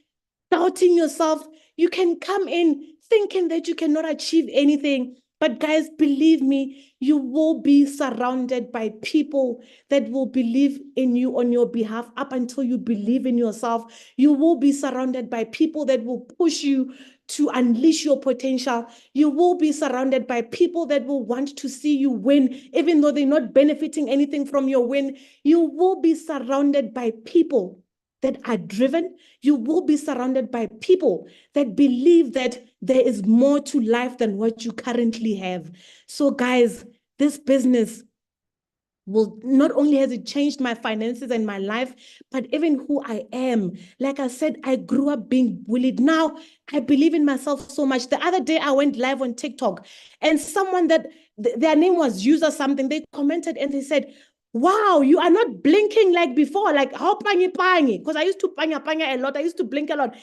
doubting yourself. You can come in thinking that you cannot achieve anything. But guys, believe me, you will be surrounded by people that will believe in you on your behalf up until you believe in yourself. You will be surrounded by people that will push you to unleash your potential. You will be surrounded by people that will want to see you win, even though they're not benefiting anything from your win. You will be surrounded by people that are driven. You will be surrounded by people that believe that there is more to life than what you currently have. So guys, this business will not only has it changed my finances and my life, but even who I am. Like I said, I grew up being bullied. Now I believe in myself so much. The other day I went live on TikTok and someone that their name was user something, they commented and they said, wow, you are not blinking like before, like how pangi, because I used to panga a lot. I used to blink a lot.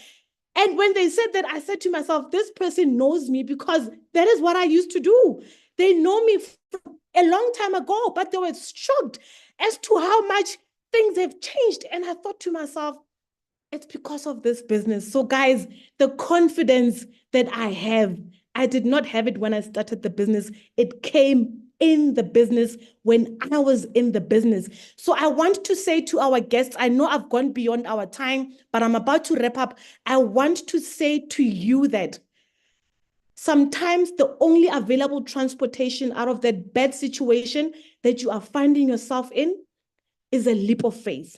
And when they said that, I said to myself, this person knows me because that is what I used to do. They know me from a long time ago, but they were shocked as to how much things have changed. And I thought to myself, it's because of this business. So guys, the confidence that I have, I did not have it when I started the business. It came in the business when I was in the business. So I want to say to our guests, I know I've gone beyond our time, but I'm about to wrap up. I want to say to you that sometimes the only available transportation out of that bad situation that you are finding yourself in is a leap of faith.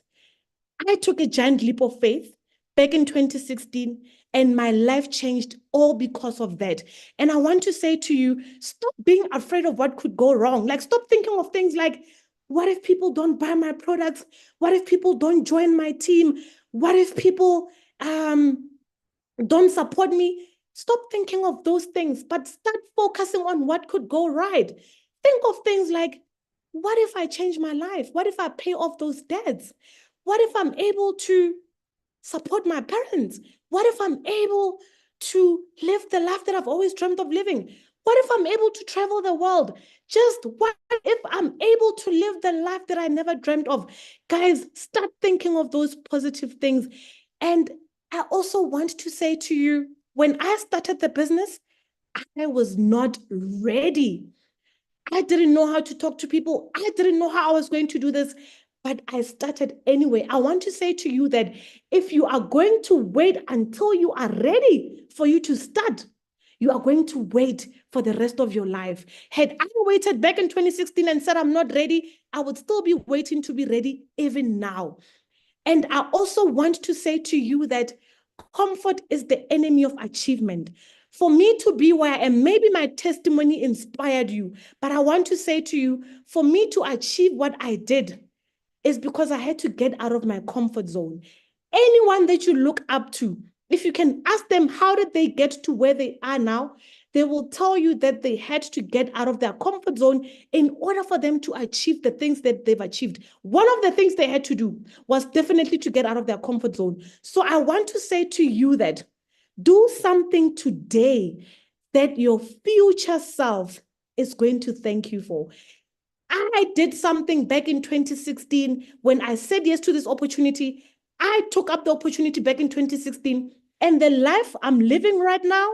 I took a giant leap of faith back in 2016, and my life changed all because of that. And I want to say to you, stop being afraid of what could go wrong. Like, stop thinking of things like, what if people don't buy my products? What if people don't join my team? What if people don't support me? Stop thinking of those things, but start focusing on what could go right. Think of things like, what if I change my life? What if I pay off those debts? What if I'm able to support my parents? What if I'm able to live the life that I've always dreamt of living? What if I'm able to travel the world? Just what if I'm able to live the life that I never dreamt of? Guys, start thinking of those positive things. And I also want to say to you, when I started the business, I was not ready. I didn't know how to talk to people. I didn't know how I was going to do this, but I started anyway. I want to say to you that if you are going to wait until you are ready for you to start, you are going to wait for the rest of your life. Had I waited back in 2016 and said, I'm not ready, I would still be waiting to be ready even now. And I also want to say to you that comfort is the enemy of achievement. For me to be where I am, maybe my testimony inspired you, but I want to say to you, for me to achieve what I did is because I had to get out of my comfort zone. Anyone that you look up to, if you can ask them how did they get to where they are now, they will tell you that they had to get out of their comfort zone in order for them to achieve the things that they've achieved. One of the things they had to do was definitely to get out of their comfort zone. So I want to say to you that do something today that your future self is going to thank you for. I did something back in 2016 when I said yes to this opportunity. I took up the opportunity back in 2016, and the life I'm living right now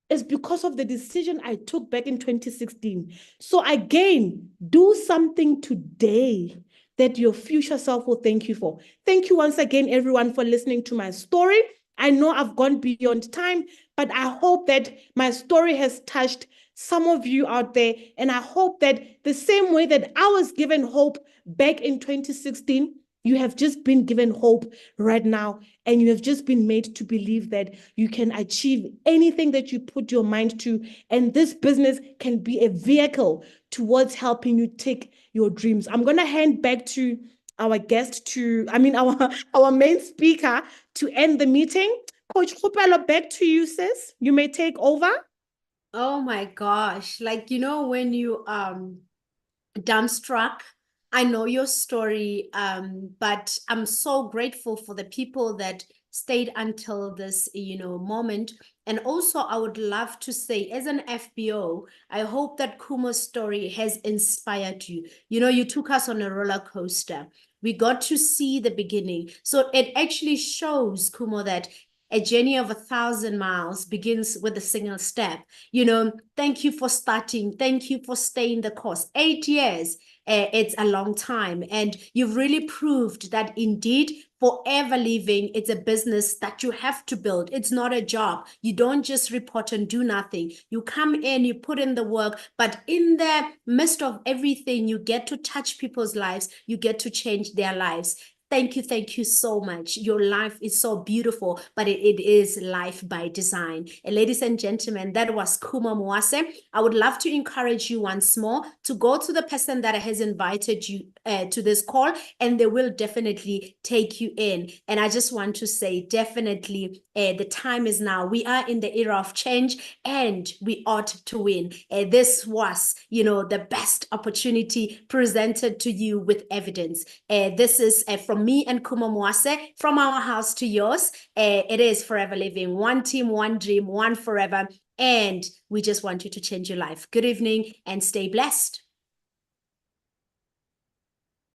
is because of the decision I took back in 2016. So again, do something today that your future self will thank you for. Thank you once again, everyone, for listening to my story. I know I've gone beyond time, but I hope that my story has touched some of you out there. And I hope that the same way that I was given hope back in 2016, you have just been given hope right now, and you have just been made to believe that you can achieve anything that you put your mind to, and this business can be a vehicle towards helping you take your dreams. I'm going to hand back to our guest our main speaker to end the meeting. Coach Kgopelo, back to you, sis. You may take over. Oh my gosh. Like, when you dumbstruck. I know your story, but I'm so grateful for the people that stayed until this, moment. And also, I would love to say, as an FBO, I hope that Khumo's story has inspired you. You took us on a roller coaster. We got to see the beginning. So it actually shows, Khumo, that a journey of 1,000 miles begins with a single step. Thank you for starting. Thank you for staying the course. 8 years, it's a long time. And you've really proved that indeed, forever living, it's a business that you have to build. It's not a job. You don't just report and do nothing. You come in, you put in the work, but in the midst of everything, you get to touch people's lives. You get to change their lives. Thank you so much. Your life is so beautiful, but it is life by design. And ladies and gentlemen, that was Khumo Mwase. I would love to encourage you once more to go to the person that has invited you to this call, and they will definitely take you in. And I just want to say, definitely, the time is now. We are in the era of change, and we ought to win. This was, the best opportunity presented to you with evidence. This is from me and Khumo Mwase, from our house to yours. It is Forever Living. One team, one dream, one forever. And we just want you to change your life. Good evening and stay blessed.